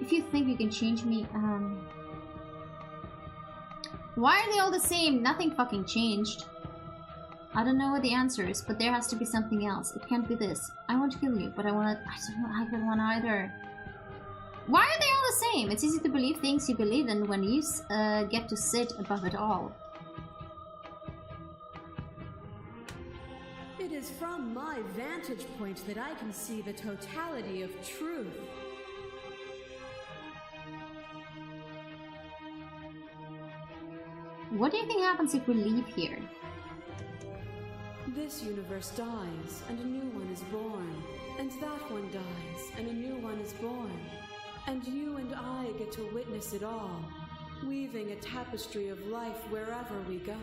If you think you can change me, why are they all the same? Nothing fucking changed. I don't know what the answer is, but there has to be something else. It can't be this. I won't kill you, but I don't want either. Why are they all the same? It's easy to believe things you believe in when you get to sit above it all. It is from my vantage point that I can see the totality of truth. What do you think happens if we leave here? This universe dies, and a new one is born. And that one dies, and a new one is born. And you and I get to witness it all, weaving a tapestry of life wherever we go.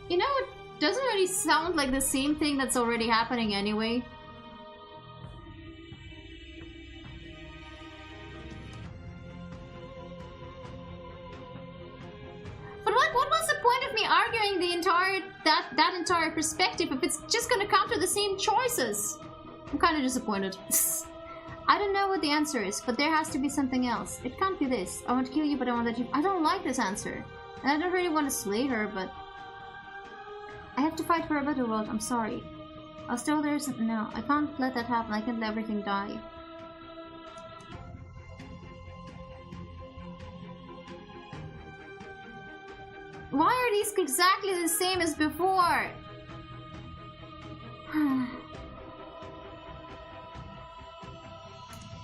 You know, it doesn't really sound like the same thing that's already happening anyway. But what was the point of me arguing the entire that entire perspective if it's just gonna come to the same choices? I'm kind of disappointed. I don't know what the answer is, but there has to be something else. It can't be this. I want to kill you, but I want that you. I don't like this answer, and I don't really want to slay her, but I have to fight for a better world. I'm sorry. I'll still there. No, I can't let that happen. I can't let everything die. Why are these exactly the same as before?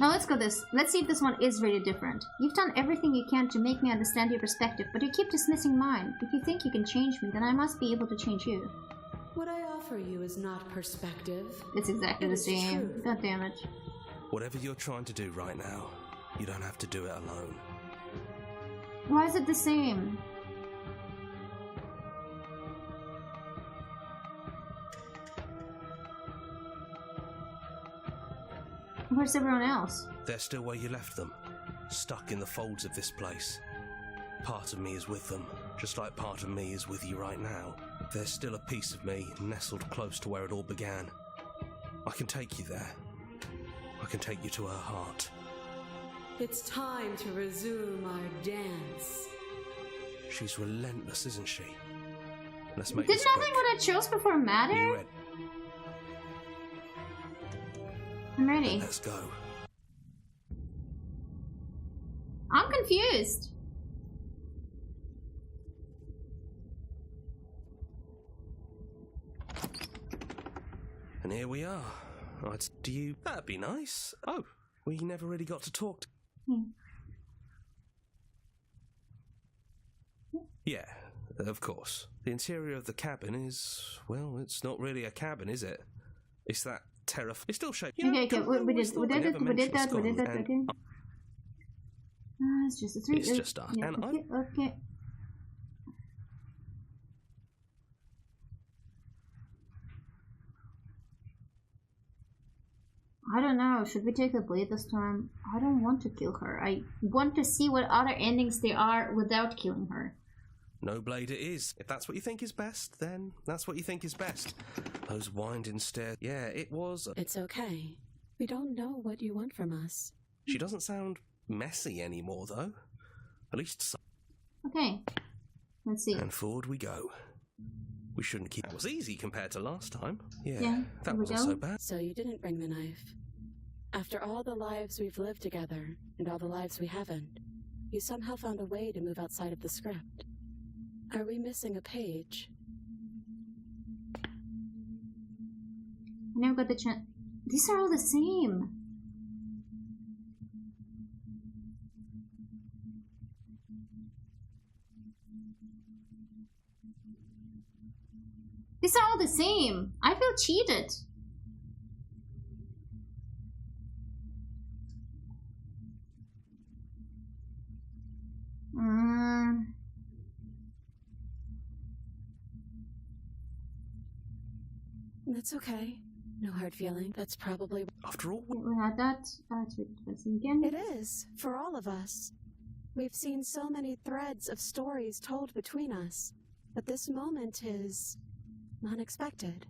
Now let's go this. Let's see if this one is really different. You've done everything you can to make me understand your perspective, but you keep dismissing mine. If you think you can change me, then I must be able to change you. What I offer you is not perspective. It's exactly the same. Truth. God damn it. Whatever you're trying to do right now, you don't have to do it alone. Why is it the same? Where's everyone else? They're still where you left them, stuck in the folds of this place. Part of me is with them, just like part of me is with you right now. There's still a piece of me nestled close to where it all began. I can take you there. I can take you to her heart. It's time to resume our dance. She's relentless, isn't she? Let's make Did this nothing quick. what I chose before Are you matter? ready? I'm ready. Let's go. I'm confused. And here we are. Do you... That'd be nice. Oh, we never really got to talk to... Yeah, of course. The interior of the cabin is... Well, it's not really a cabin, is it? It's that it's still shaking. Okay, we did that, okay. It's just a three. It's just us. Yeah, And okay. I don't know. Should we take the blade this time? I don't want to kill her. I want to see what other endings there are without killing her. No blade it is. If that's what you think is best, then that's what you think is best. Those winding stairs. Yeah, it was... It's okay. We don't know what you want from us. She doesn't sound messy anymore, though. At least some. Okay. Let's see. And forward we go. We shouldn't keep... It was easy compared to last time. Yeah, Yeah, that here we wasn't go. so bad. So you didn't bring the knife. After all the lives we've lived together, and all the lives we haven't, you somehow found a way to move outside of the script. Are we missing a page? I never got the chance. These are all the same. These are all the same. I feel cheated. That's okay. No hard feeling. That's probably... After all, We had that. Let's see again. It is, for all of us. We've seen so many threads of stories told between us, but this moment is unexpected.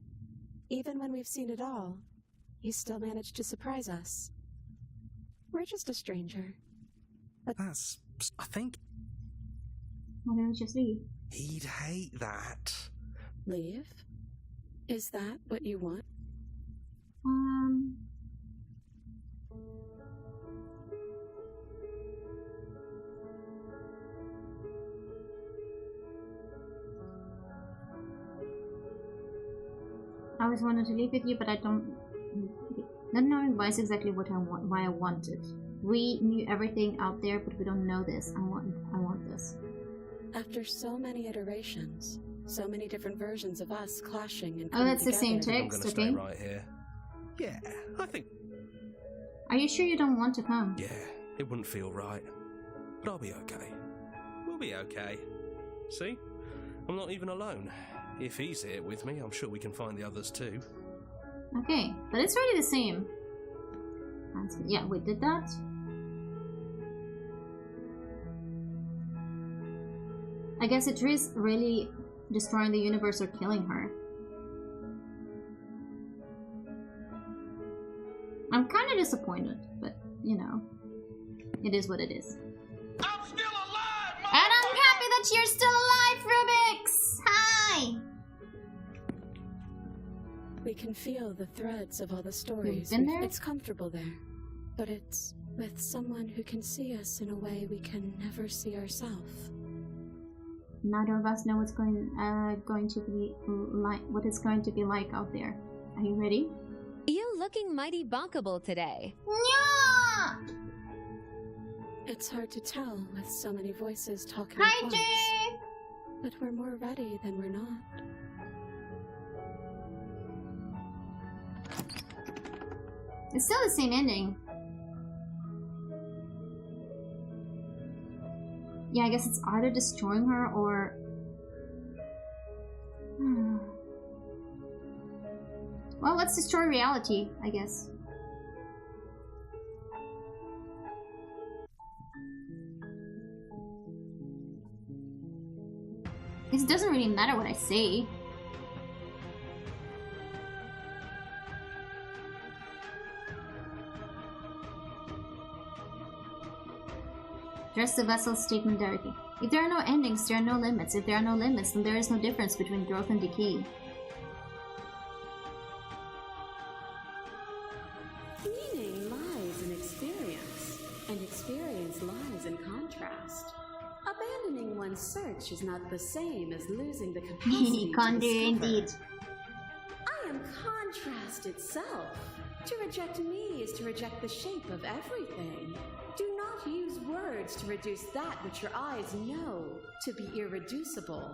Even when we've seen it all, you still managed to surprise us. We're just a stranger. That's... I think Why don't we just leave? he'd hate that. Leave? Is that what you want? I always wanted to live with you, but I don't. Not knowing why is exactly what I want. Why I want it. We knew everything out there, but we don't know this. I want this. After so many iterations, so many different versions of us clashing and oh, that's the same I'm text, gonna okay? stay right here. Yeah, I think. Are you sure you don't want to come? Yeah, it wouldn't feel right, but I'll be okay. We'll be okay. See, I'm not even alone. If he's here with me, I'm sure we can find the others too. Okay, but it's really the same. Yeah, we did that. I guess it is really destroying the universe or killing her. I'm kind of disappointed, but you know, it is what it is. I'm still alive, and I'm happy that you're still alive, Rubix! Hi! We can feel the threads of all the stories. Been there? It's comfortable there. But it's with someone who can see us in a way we can never see ourselves. Neither of us know what's going to be like. What it's going to be like out there. Are you ready? You looking mighty bonkable today. Yeah! It's hard to tell with so many voices talking Hi, at once. Jay! But we're more ready than we're not. It's still the same ending. Yeah, I guess it's either destroying her or... Well, let's destroy reality, I guess. It doesn't really matter what I say. Address the vessel's statement directly. If there are no endings, there are no limits. If there are no limits, then there is no difference between growth and decay. Meaning lies in experience, and experience lies in contrast. Abandoning one's search is not the same as losing the capacity Condur, to discover. indeed. I am contrast itself. To reject me is to reject the shape of everything. Do not use words to reduce that which your eyes know to be irreducible.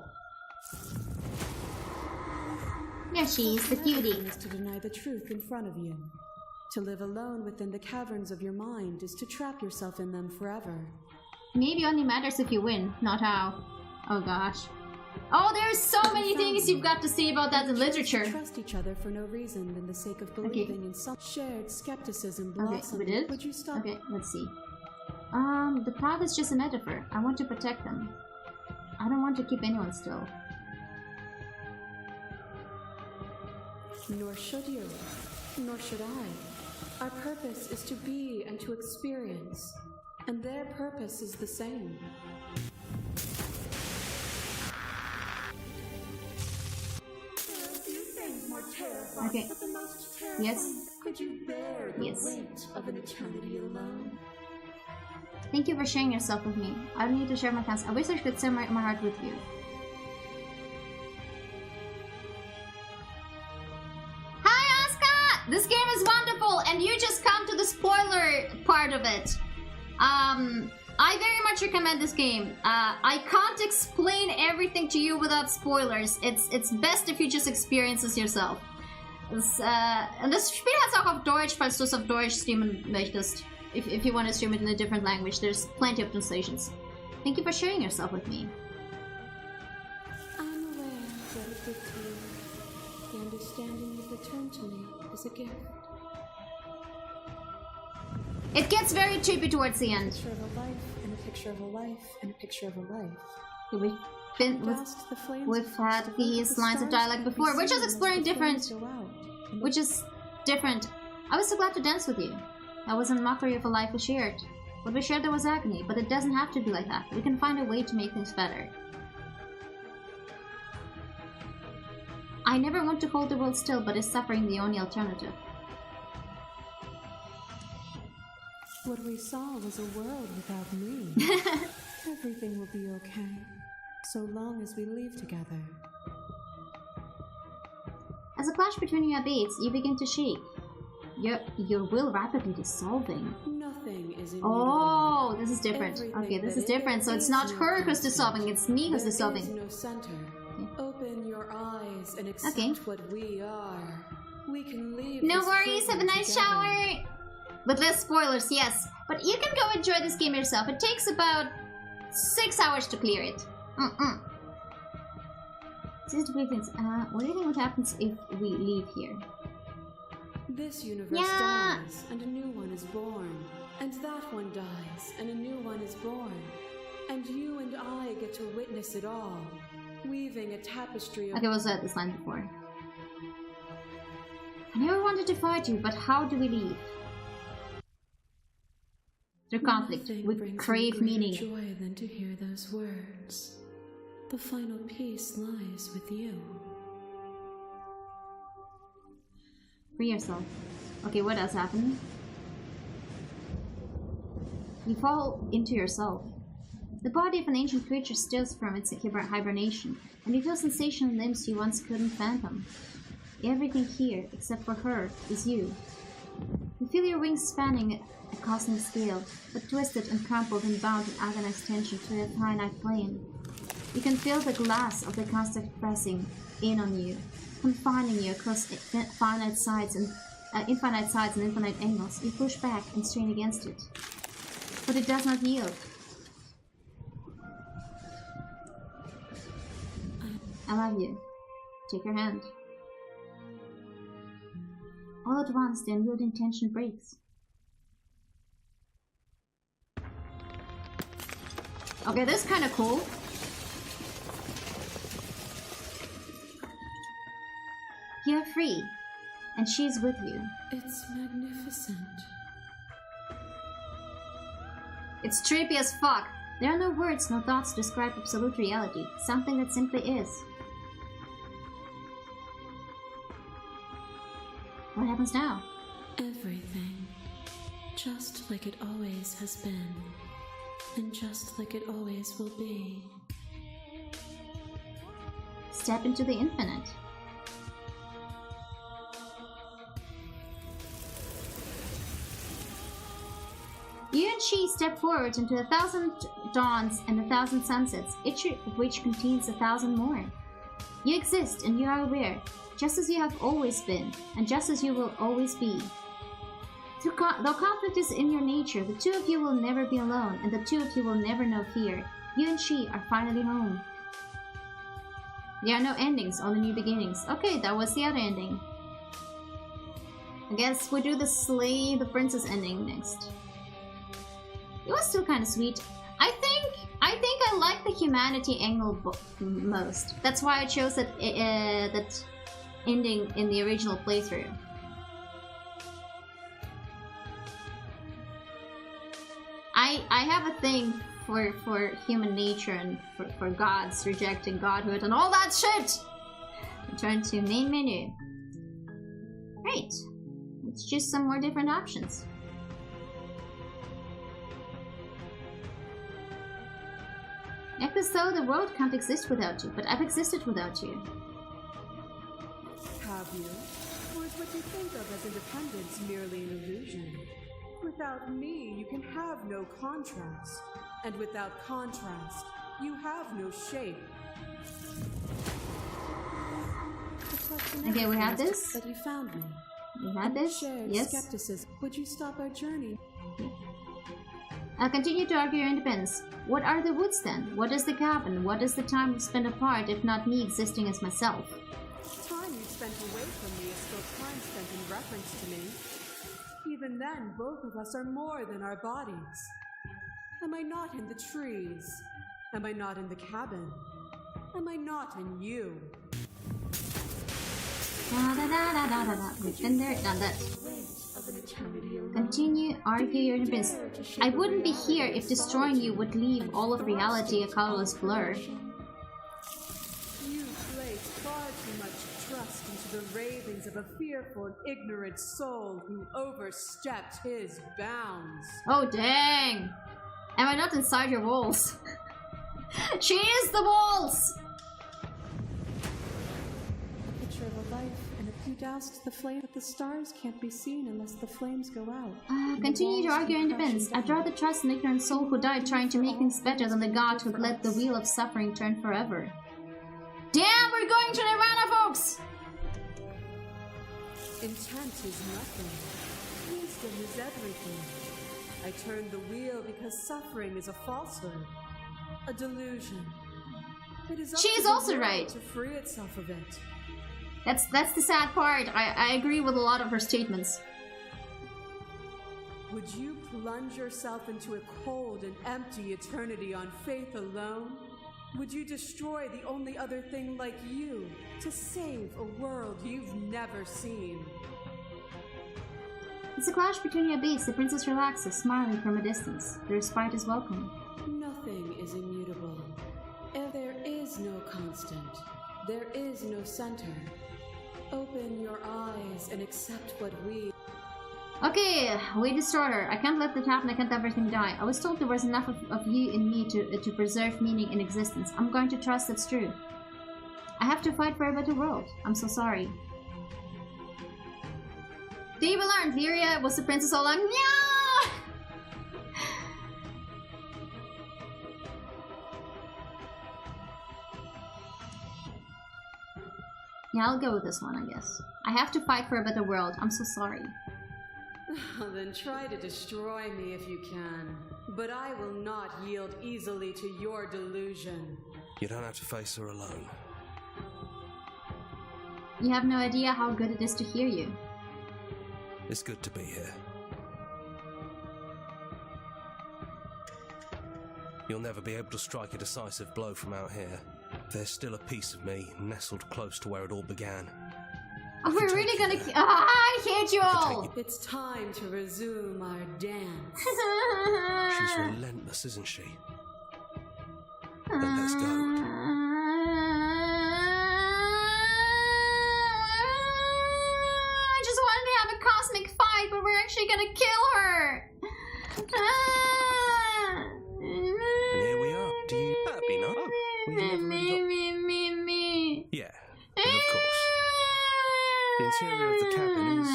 There she is, the cutie. Is to deny the truth in front of you. To live alone within the caverns of your mind is to trap yourself in them forever. Maybe only matters if you win, not how. Oh gosh. Oh, there's so many things you've got to say about that in literature. Trust each other for no reason than the sake of believing in some shared skepticism blossom. Okay, we did? Would you stop? Okay, let's see. The path is just a metaphor. I want to protect them. I don't want to keep anyone still. Nor should you. Nor should I. Our purpose is to be and to experience. And their purpose is the same. Okay. Yes. Could you bear the Yes. weight of an eternity alone? Thank you for sharing yourself with me. I don't need to share my plans. I wish I could share my heart with you. Hi, Asuka! This game is wonderful, and you just come to the spoiler part of it. I very much recommend this game. I can't explain everything to you without spoilers. It's best if you just experience this yourself. Und das Spiel hat es auch auf Deutsch, falls du es auf Deutsch streamen möchtest. If you want to stream it in a different language, there's plenty of translations. Thank you for sharing yourself with me. I'm aware that a gift to you. The understanding you've returned to me is a gift. It gets very trippy towards the A end. picture of a life, and a picture of a life, and a picture of a life. We've had these lines of dialogue before. We're just exploring different, which is different. I was so glad to dance with you. That wasn't a mockery of a life we shared. What we shared there was agony, but it doesn't have to be like that. We can find a way to make things better. I never want to hold the world still, but is suffering the only alternative? What we saw was a world without me. Everything will be okay, so long as we leave together. As a clash between you abates, you begin to shake. Your will rapidly dissolving. Nothing is Oh, this is different. Okay, this is different. So it's not her who's dissolving, it's me who's dissolving. There is no center. Okay. Open your eyes and accept what we are. We can leave. No this worries, have a prison nice together. shower! With less spoilers, yes. But you can go enjoy this game yourself. It takes about 6 hours to clear it. What do you think what happens if we leave here? This universe dies, and a new one is born. And that one dies, and a new one is born. And you and I get to witness it all, weaving a tapestry of... Okay, we'll start this line before. I never wanted to fight you, but how do we leave? Through conflict, with crave meaning. Joy than to hear those words. The final peace lies with you. Free yourself. Okay, what else happened? You fall into yourself. The body of an ancient creature stirs from its hibernation, and you feel sensation in limbs you once couldn't fathom. Everything here, except for her, is you. You feel your wings spanning a cosmic scale, but twisted and crumpled and bound in agonized tension to a finite plane. You can feel the glass of the constant pressing in on you, confining you across infinite sides and infinite angles. You push back and strain against it, but it does not yield. I love you. Take her hand. All at once, the unyielding tension breaks. Okay, this is kind of cool. You are free, and she is with you. It's magnificent. It's trippy as fuck. There are no words, no thoughts to describe absolute reality. Something that simply is. What happens now? Everything. Just like it always has been. And just like it always will be. Step into the infinite. You and she step forward into 1,000 dawns and 1,000 sunsets, each of which contains 1,000 more. You exist and you are aware, just as you have always been, and just as you will always be. Though conflict is in your nature, the two of you will never be alone, and the two of you will never know fear. You and she are finally home. There are no endings, only new beginnings. Okay, that was the other ending. I guess we do the Slay the Princess ending next. It was still kind of sweet. I think I like the humanity angle most. That's why I chose that that ending in the original playthrough. I have a thing for human nature and for gods rejecting godhood and all that shit. Return to main menu. Great. Let's choose some more different options. Act as though the world can't exist without you, but I've existed without you. Have you? Or is what you think of as independence merely an illusion? Without me, you can have no contrast. And without contrast, you have no shape. Okay, we have this. That you found me. We had this. Yes. Skepticism. Would you stop our journey? I'll continue to argue your independence. What are the woods then? What is the cabin? What is the time we spent apart if not me existing as myself? Time you spent away from me is still time spent in reference to me. Even then, both of us are more than our bodies. Am I not in the trees? Am I not in the cabin? Am I not in you? We've been there, done that. Continue, argue your independence. I wouldn't be here if destroying you would leave all of reality a colorless blur. You place far too much trust into the ravings of a fearful and ignorant soul who overstepped his bounds. Oh, dang. Am I not inside your walls? She is the walls! A picture of a life, and if you doused the flame, but the stars can't be seen unless the flames go out. Continue to argue your independence. I'd rather trust an ignorant soul who died trying to make things better than the god who'd let the wheel of suffering turn forever. Damn, we're going to Nirvana, folks! Intent is nothing. Wisdom is everything. I turned the wheel because suffering is a falsehood, a delusion. It is up She to is the also world right. to free itself of it. That's the sad part. I agree with a lot of her statements. Would you plunge yourself into a cold and empty eternity on faith alone? Would you destroy the only other thing like you to save a world you've never seen? It's a clash between your beasts. The princess relaxes, smiling from a distance. The respite is welcome. Nothing is immutable. If there is no constant, there is no center. Open your eyes and accept what we... Okay, we destroyed her. I can't let that happen. I can't let everything die. I was told there was enough of you in me to preserve meaning in existence. I'm going to trust that's true. I have to fight for a better world. I'm so sorry. They learned Lyria was the princess all along. Yeah! Yeah, I'll go with this one, I guess. I have to fight for a better world. I'm so sorry. Then try to destroy me if you can. But I will not yield easily to your delusion. You don't have to face her alone. You have no idea how good it is to hear you. It's good to be here. You'll never be able to strike a decisive blow from out here. There's still a piece of me nestled close to where it all began. Are we really gonna... I hate you all! It's time to resume our dance. She's relentless, isn't she? Then let's go. I just wanted to have a cosmic fight, but we're actually gonna kill her! And here we are. Do you... That'd be nice. Oh, we've never really got... Yeah, and of course. The interior of the cabin is,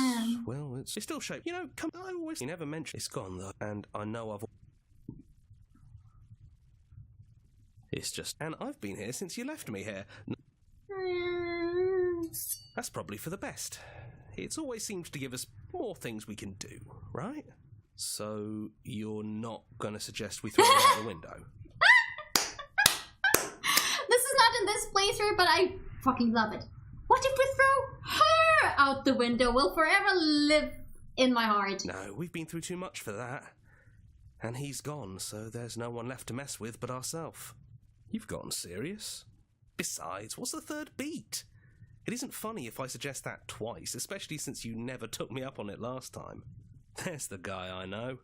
well, it's still shaped. You know, come, I always... You never mentioned it's gone, though, and I know I've... It's just... And I've been here since you left me here. That's probably for the best. It's always seems to give us more things we can do, right? So, you're not going to suggest we throw her out the window? This is not in this playthrough, but I fucking love it. What if we throw her out the window? Will forever live in my heart. No, we've been through too much for that. And he's gone, so there's no one left to mess with but ourselves. You've gotten serious. Besides, what's the third beat? It isn't funny if I suggest that twice, especially since you never took me up on it last time. There's the guy I know.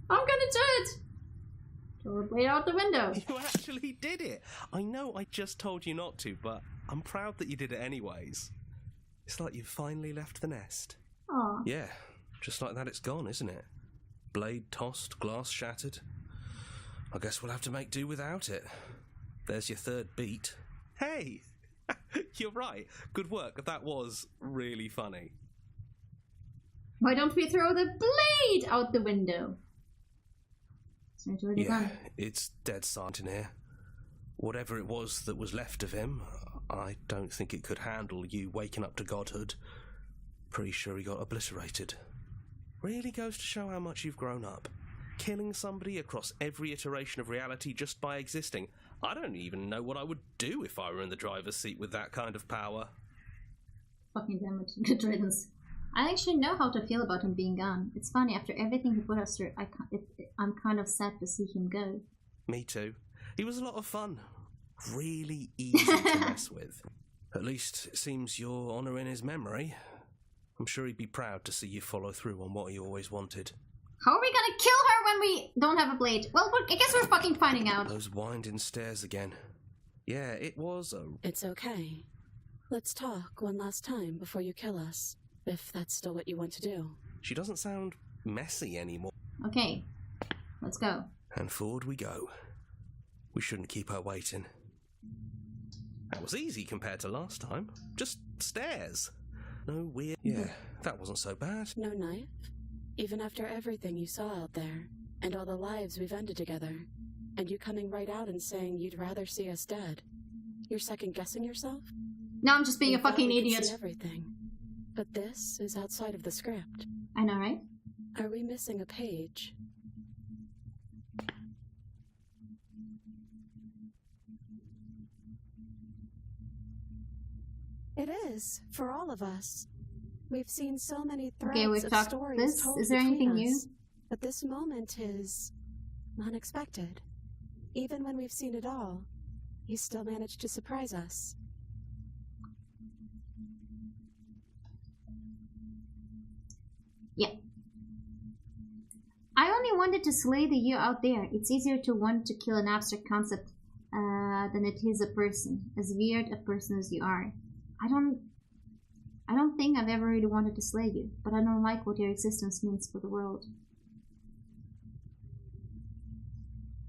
I'm gonna do it! Throw a blade out the window. You actually did it! I know I just told you not to, but I'm proud that you did it anyways. It's like you've finally left the nest. Aw. Yeah, just like that it's gone, isn't it? Blade tossed, glass shattered. I guess we'll have to make do without it. There's your third beat. Hey! You're right. Good work. That was really funny. Why don't we throw the blade out the window? Yeah, it's dead silent in here. Whatever it was that was left of him, I don't think it could handle you waking up to godhood. Pretty sure he got obliterated. Really goes to show how much you've grown up. Killing somebody across every iteration of reality just by existing. I don't even know what I would do if I were in the driver's seat with that kind of power. Fucking damn it. Good riddance. I actually know how to feel about him being gone. It's funny, after everything he put us through, I'm kind of sad to see him go. Me too. He was a lot of fun. Really easy to mess with. At least it seems you're honouring his memory. I'm sure he'd be proud to see you follow through on what he always wanted. How are we gonna kill her when we don't have a blade? Well, I guess we're fucking finding out. Those winding stairs again. Yeah, it was a... It's okay. Let's talk one last time before you kill us, if that's still what you want to do. She doesn't sound messy anymore. Okay, let's go. And forward we go. We shouldn't keep her waiting. That was easy compared to last time. Just stairs. No weird... Yeah, that wasn't so bad. No knife? Even after everything you saw out there, and all the lives we've ended together, and you coming right out and saying you'd rather see us dead. You're second-guessing yourself? No, I'm just being a fucking We idiot. see everything. But this is outside of the script. I know, right? Are we missing a page? It is, for all of us. We've seen so many threads we've of talked stories this. told Is there between anything new? us, but this moment is unexpected. Even when we've seen it all, you still managed to surprise us. Yeah. I only wanted to slay the you out there. It's easier to want to kill an abstract concept than it is a person, as weird a person as you are. I don't think I've ever really wanted to slay you, but I don't like what your existence means for the world.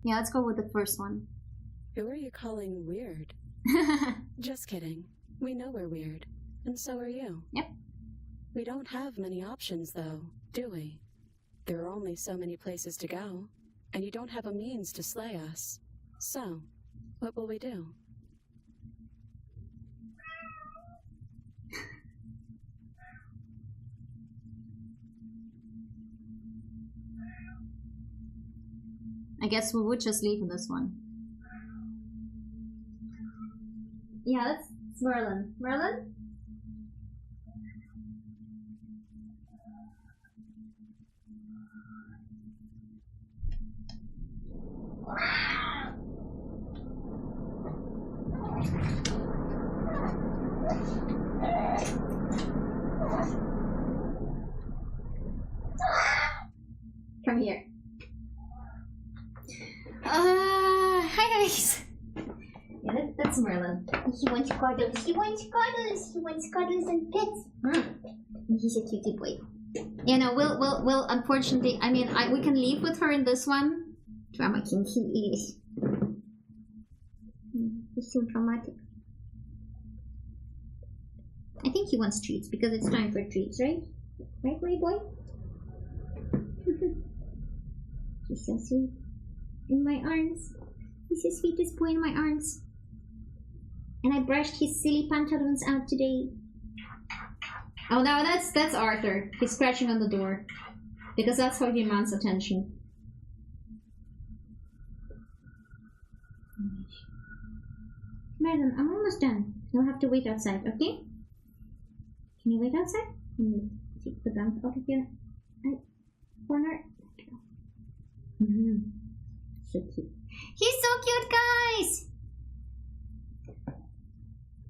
Yeah, let's go with the first one. Who are you calling weird? Just kidding. We know we're weird, and so are you. Yep. We don't have many options, though, do we? There are only so many places to go, and you don't have a means to slay us. So, what will we do? I guess we would just leave in this one. Yeah, that's Merlin. Merlin? Come here. Hi guys. Yeah, that's Merlin. He wants cuddles. He wants cuddles. He wants cuddles and pets. He's a cutie boy. Yeah, no, we'll unfortunately. I mean, we can leave with her in this one. Drama king he is. He's so dramatic. I think he wants treats because it's time for treats, right? Right, my boy? He's so sweet. In my arms. He's the sweetest boy in my arms. And I brushed his silly pantaloons out today. Oh no, that's Arthur. He's scratching on the door. Because that's how he demands attention. Madam, I'm almost done. You'll have to wait outside, okay? Can you wait outside? Take the gum out of your corner. So cute. He's so cute, guys!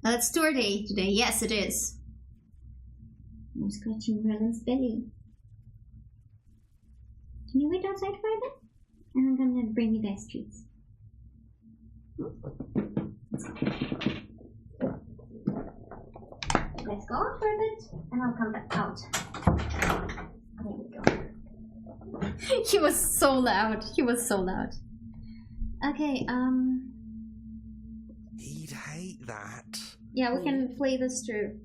It's tour day today. Yes, it is. I'm scratching Merlin's belly. Can you wait outside for a bit? And I'm gonna bring you guys treats. Let's go out for a bit, and I'll come back out. There we go. He was so loud. He was so loud. Okay, He'd hate that. yeah, we can play this through.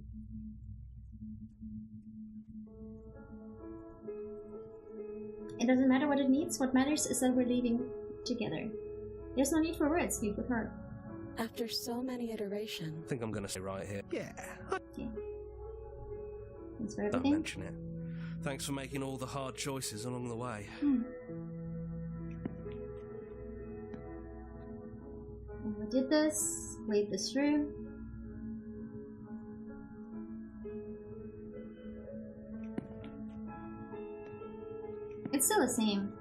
It doesn't matter what it needs. What matters is that we're leaving together. There's no need for words. Leave with her. After so many iterations. I think I'm gonna stay right here. Yeah. Okay. Thanks for Don't everything. mention it. Thanks for making all the hard choices along the way. We did this. Wait this through. It's still the same.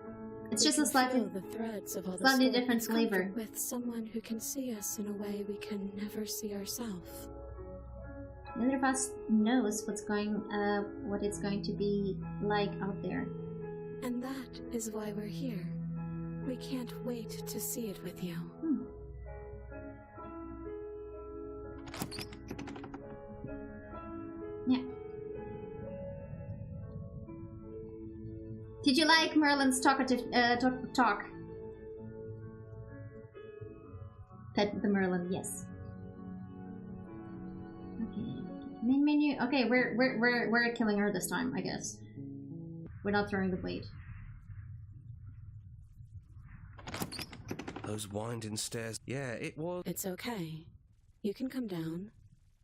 It's just a slightly the threads of all the slightly stories different flavor. with someone who can see us in a way we can never see ourselves. Neither of us knows what it's going to be like out there. And that is why we're here. We can't wait to see it with you. Yeah. Did you like Merlin's talkative talk? Pet the Merlin, yes. Okay. Main menu. Okay, we're killing her this time, I guess. We're not throwing the blade. Those winding stairs. Yeah, it was. It's okay. You can come down.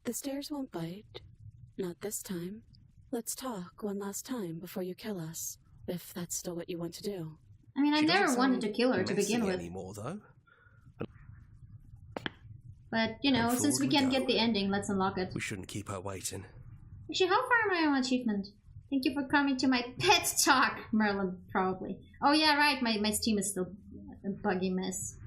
The stairs won't bite. Not this time. Let's talk one last time before you kill us, if that's still what you want to do. I mean, I never wanted to kill her to begin with. Anymore, though. But, you know, since we can't get the ending, let's unlock it. We shouldn't keep her waiting. Actually, how far am I on achievement? Thank you for coming to my pet talk, Merlin, probably. Oh yeah, right, my Steam is still a buggy mess.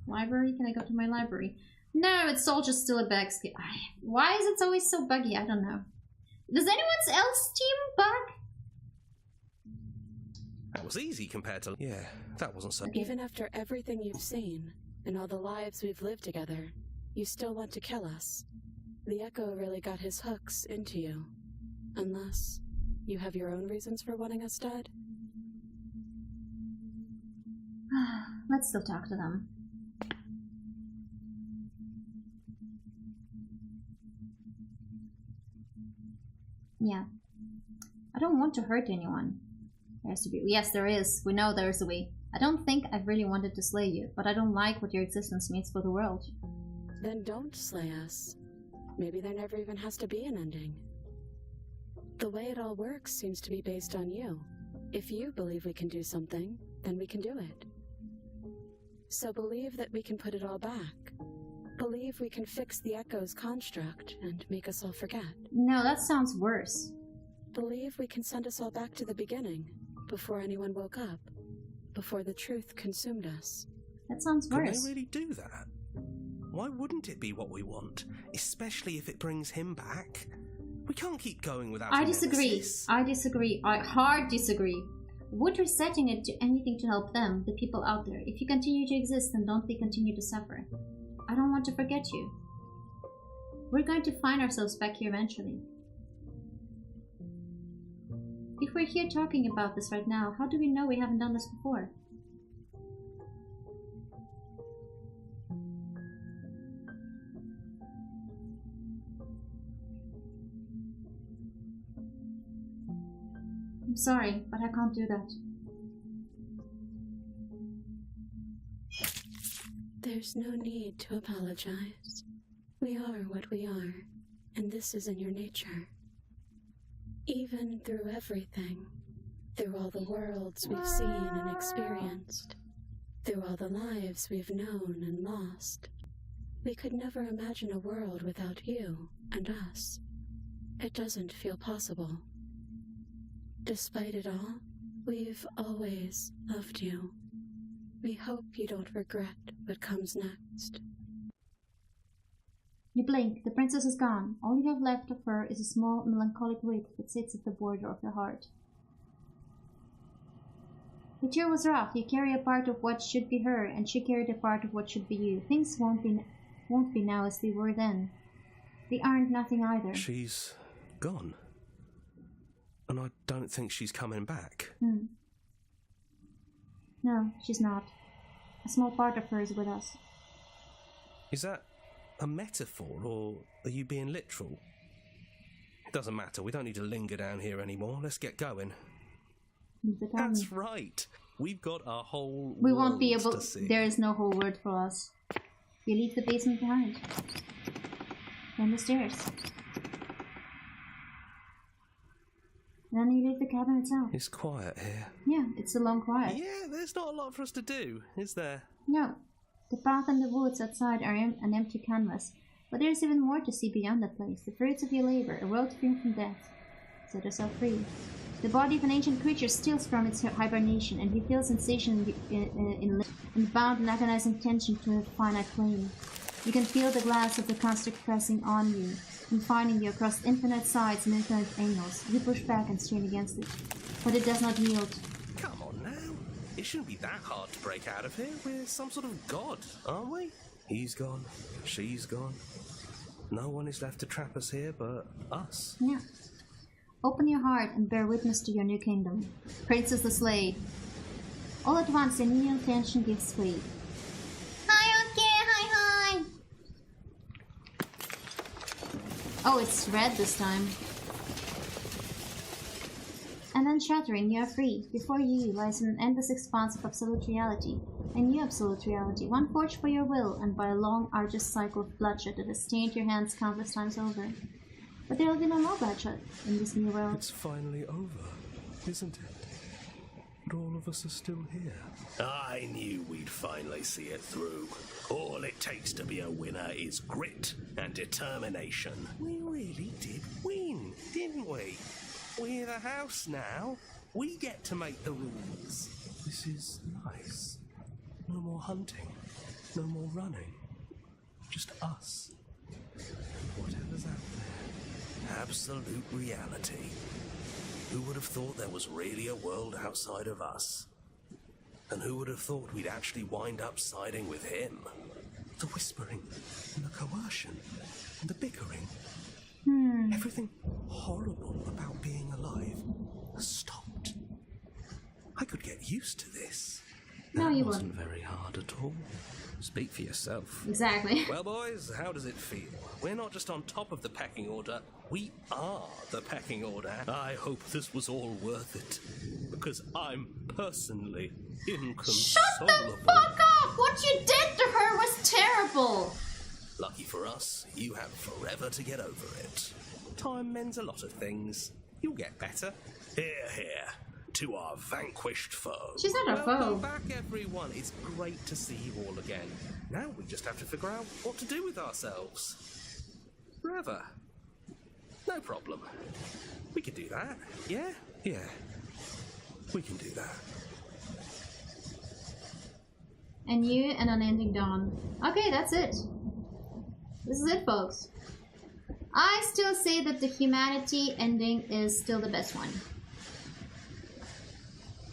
Library? Can I go to my library? No, it's all just still a backseating. Why is it always so buggy? I don't know. Does anyone's else Steam bug? That was easy compared to... Yeah, that wasn't so... Even after everything you've seen, and all the lives we've lived together, you still want to kill us. The Echo really got his hooks into you. Unless you have your own reasons for wanting us dead? Let's still talk to them. Yeah. I don't want to hurt anyone. There has to be. Yes, there is. We know there is a way. I don't think I've really wanted to slay you, but I don't like what your existence means for the world. Then don't slay us. Maybe there never even has to be an ending. The way it all works seems to be based on you. If you believe we can do something, then we can do it. So believe that we can put it all back. Believe we can fix the Echo's construct and make us all forget. No, that sounds worse. Believe we can send us all back to the beginning, before anyone woke up, before the truth consumed us. That sounds worse. Can they really do that? Why wouldn't it be what we want? Especially if it brings him back? We can't keep going without I disagree. I disagree. I hard disagree. Would resetting it do anything to help them, the people out there? If you continue to exist, then don't they continue to suffer? I don't want to forget you. We're going to find ourselves back here eventually. If we're here talking about this right now, how do we know we haven't done this before? I'm sorry, but I can't do that. There's no need to apologize. We are what we are, and this is in your nature. Even through everything, through all the worlds we've seen and experienced, through all the lives we've known and lost, we could never imagine a world without you and us. It doesn't feel possible. Despite it all, we've always loved you. We hope you don't regret what comes next. You blink. The princess is gone. All you have left of her is a small, melancholic weight that sits at the border of your heart. The tour was rough. You carry a part of what should be her, and she carried a part of what should be you. Things won't be now as they were then. They aren't nothing either. She's gone. And I don't think she's coming back. No, she's not. A small part of her is with us. Is that a metaphor, or are you being literal? It doesn't matter. We don't need to linger down here anymore. Let's get going. That's right. We've got a whole We won't be able... to see. There is no whole world for us. You leave the basement behind. Then the stairs. Then you leave the cabin itself. It's quiet here. Yeah, it's a long quiet. Yeah, there's not a lot for us to do, is there? No. The path and the woods outside are an empty canvas. But there's even more to see beyond that place. The fruits of your labor, a world free from death. Set yourself free. The body of an ancient creature steals from its hibernation, and you feel sensation in bound and agonizing tension to a finite plane. You can feel the glass of the construct pressing on you, confining you across infinite sides and infinite angles. You push back and strain against it, but it does not yield. Come on now. It shouldn't be that hard to break out of here. We're some sort of god, aren't we? He's gone. She's gone. No one is left to trap us here but us. Yeah. Open your heart and bear witness to your new kingdom. Princess the Slave. All at once, a new tension gives way. Hi, okay, hi. Oh, it's red this time. And then shattering, you are free. Before you lies an endless expanse of absolute reality. A new absolute reality, one forged by your will and by a long, arduous cycle of bloodshed that has stained your hands countless times over. But there will be no more bloodshed in this new world. It's finally over, isn't it? But all of us are still here. I knew we'd finally see it through. All it takes to be a winner is grit and determination. We really did win, didn't we? We're the house now. We get to make the rules. This is nice. No more hunting. No more running. Just us. Whatever's out there. Absolute reality. Who would have thought there was really a world outside of us? And who would have thought we'd actually wind up siding with him? The whispering, and the coercion, and the bickering. Everything horrible about being alive has stopped. I could get used to this. No, you Wasn't won't. very hard at all. Speak for yourself. Exactly. Well, boys, how does it feel? We're not just on top of the pecking order, we are the pecking order. I hope this was all worth it, because I'm personally inconsolable. Shut the fuck up! What you did to her was terrible! Lucky for us, you have forever to get over it. Time mends a lot of things. You'll get better. Hear, hear. To our vanquished foe. She's not a Welcome foe. back, everyone. It's great to see you all again. Now we just have to figure out what to do with ourselves. Forever. No problem. We can do that. Yeah? Yeah. We can do that. And you, an unending dawn. Okay, that's it. This is it, folks. I still say that the humanity ending is still the best one.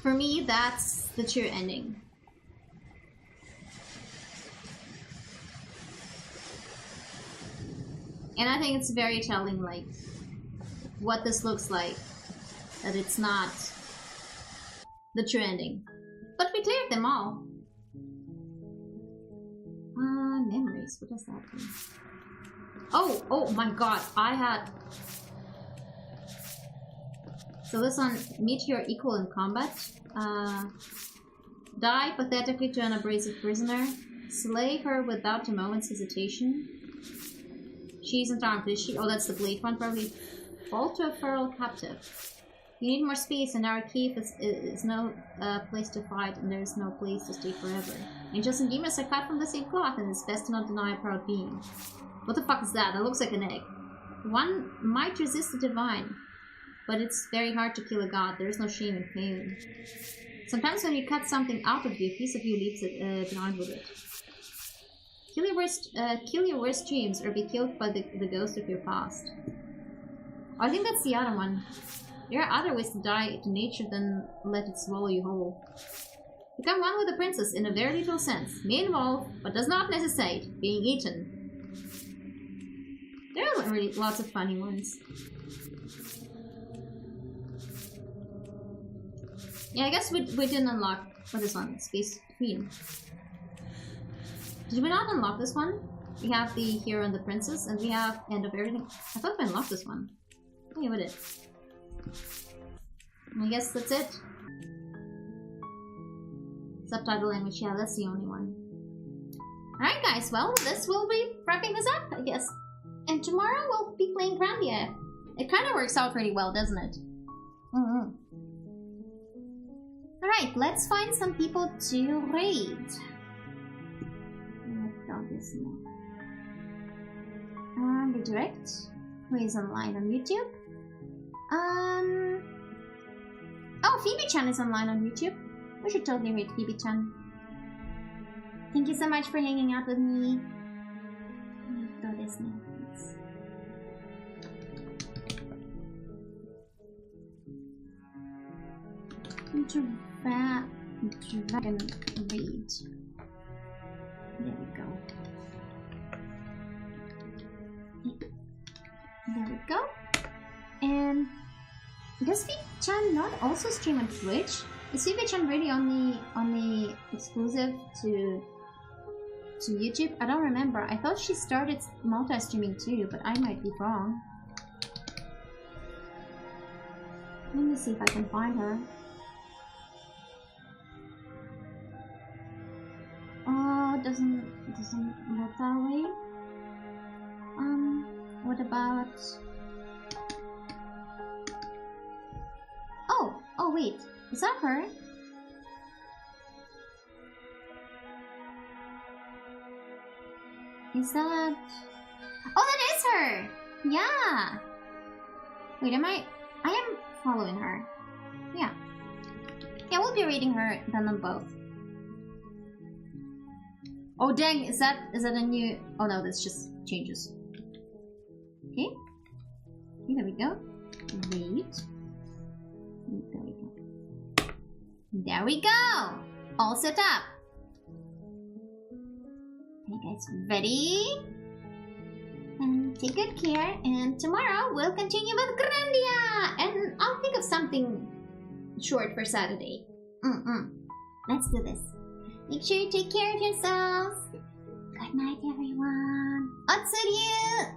For me, that's the true ending. And I think it's very telling, like, what this looks like. That it's not the true ending. But we cleared them all. Memories, what does that mean? Oh my god, I had... So this one, meet your equal in combat. Die pathetically to an abrasive prisoner. Slay her without a moment's hesitation. She isn't armed, is she? Oh, that's the blade one, probably. Fall to a feral captive. You need more space, and our keep is no place to fight, and there is no place to stay forever. Angels and demons are cut from the same cloth, and it's best to not deny a proud being. What the fuck is that? That looks like an egg. One might resist the divine, but it's very hard to kill a god. There is no shame in failing. Sometimes when you cut something out of you, a piece of you leaves it behind with it. Kill your worst dreams, or be killed by the ghost of your past. Oh, I think that's the other one. There are other ways to die to nature than let it swallow you whole. Become one with the princess in a very literal sense. May involve, but does not necessitate, being eaten. There are really lots of funny ones. Yeah, I guess we didn't unlock what is on Space Queen. Did we not unlock this one? We have the hero and the princess, and we have end of everything. I thought we unlocked this one. Okay, we did. I guess that's it. Subtitle language, yeah, that's the only one. Alright guys, well, this will be wrapping this up, I guess. And tomorrow we'll be playing Grandia. It kind of works out pretty well, doesn't it? Alright, let's find some people to raid. Redirect. Who is online on YouTube? Oh, Phoebe-chan is online on YouTube. We should totally raid Phoebe-chan. Thank you so much for hanging out with me. どうですね。Dragon read. There we go. There we go. And does V-chan not also stream on Twitch? Is V-chan really only exclusive to YouTube? I don't remember. I thought she started multi-streaming too, but I might be wrong. Let me see if I can find her. Doesn't look that way. What about? Oh wait, is that her? Is that? Oh, that is her. Yeah. Wait, I am following her. Yeah. Yeah, we'll be reading her then on both. Oh dang, is that a new... Oh no, that's just changes. Okay. Okay, there we go. Wait. There we go. There we go! All set up. Okay guys, ready? And take good care, and tomorrow we'll continue with Grandia! And I'll think of something short for Saturday. Let's do this. Make sure you take care of yourselves. Good night, everyone. Otsuryu!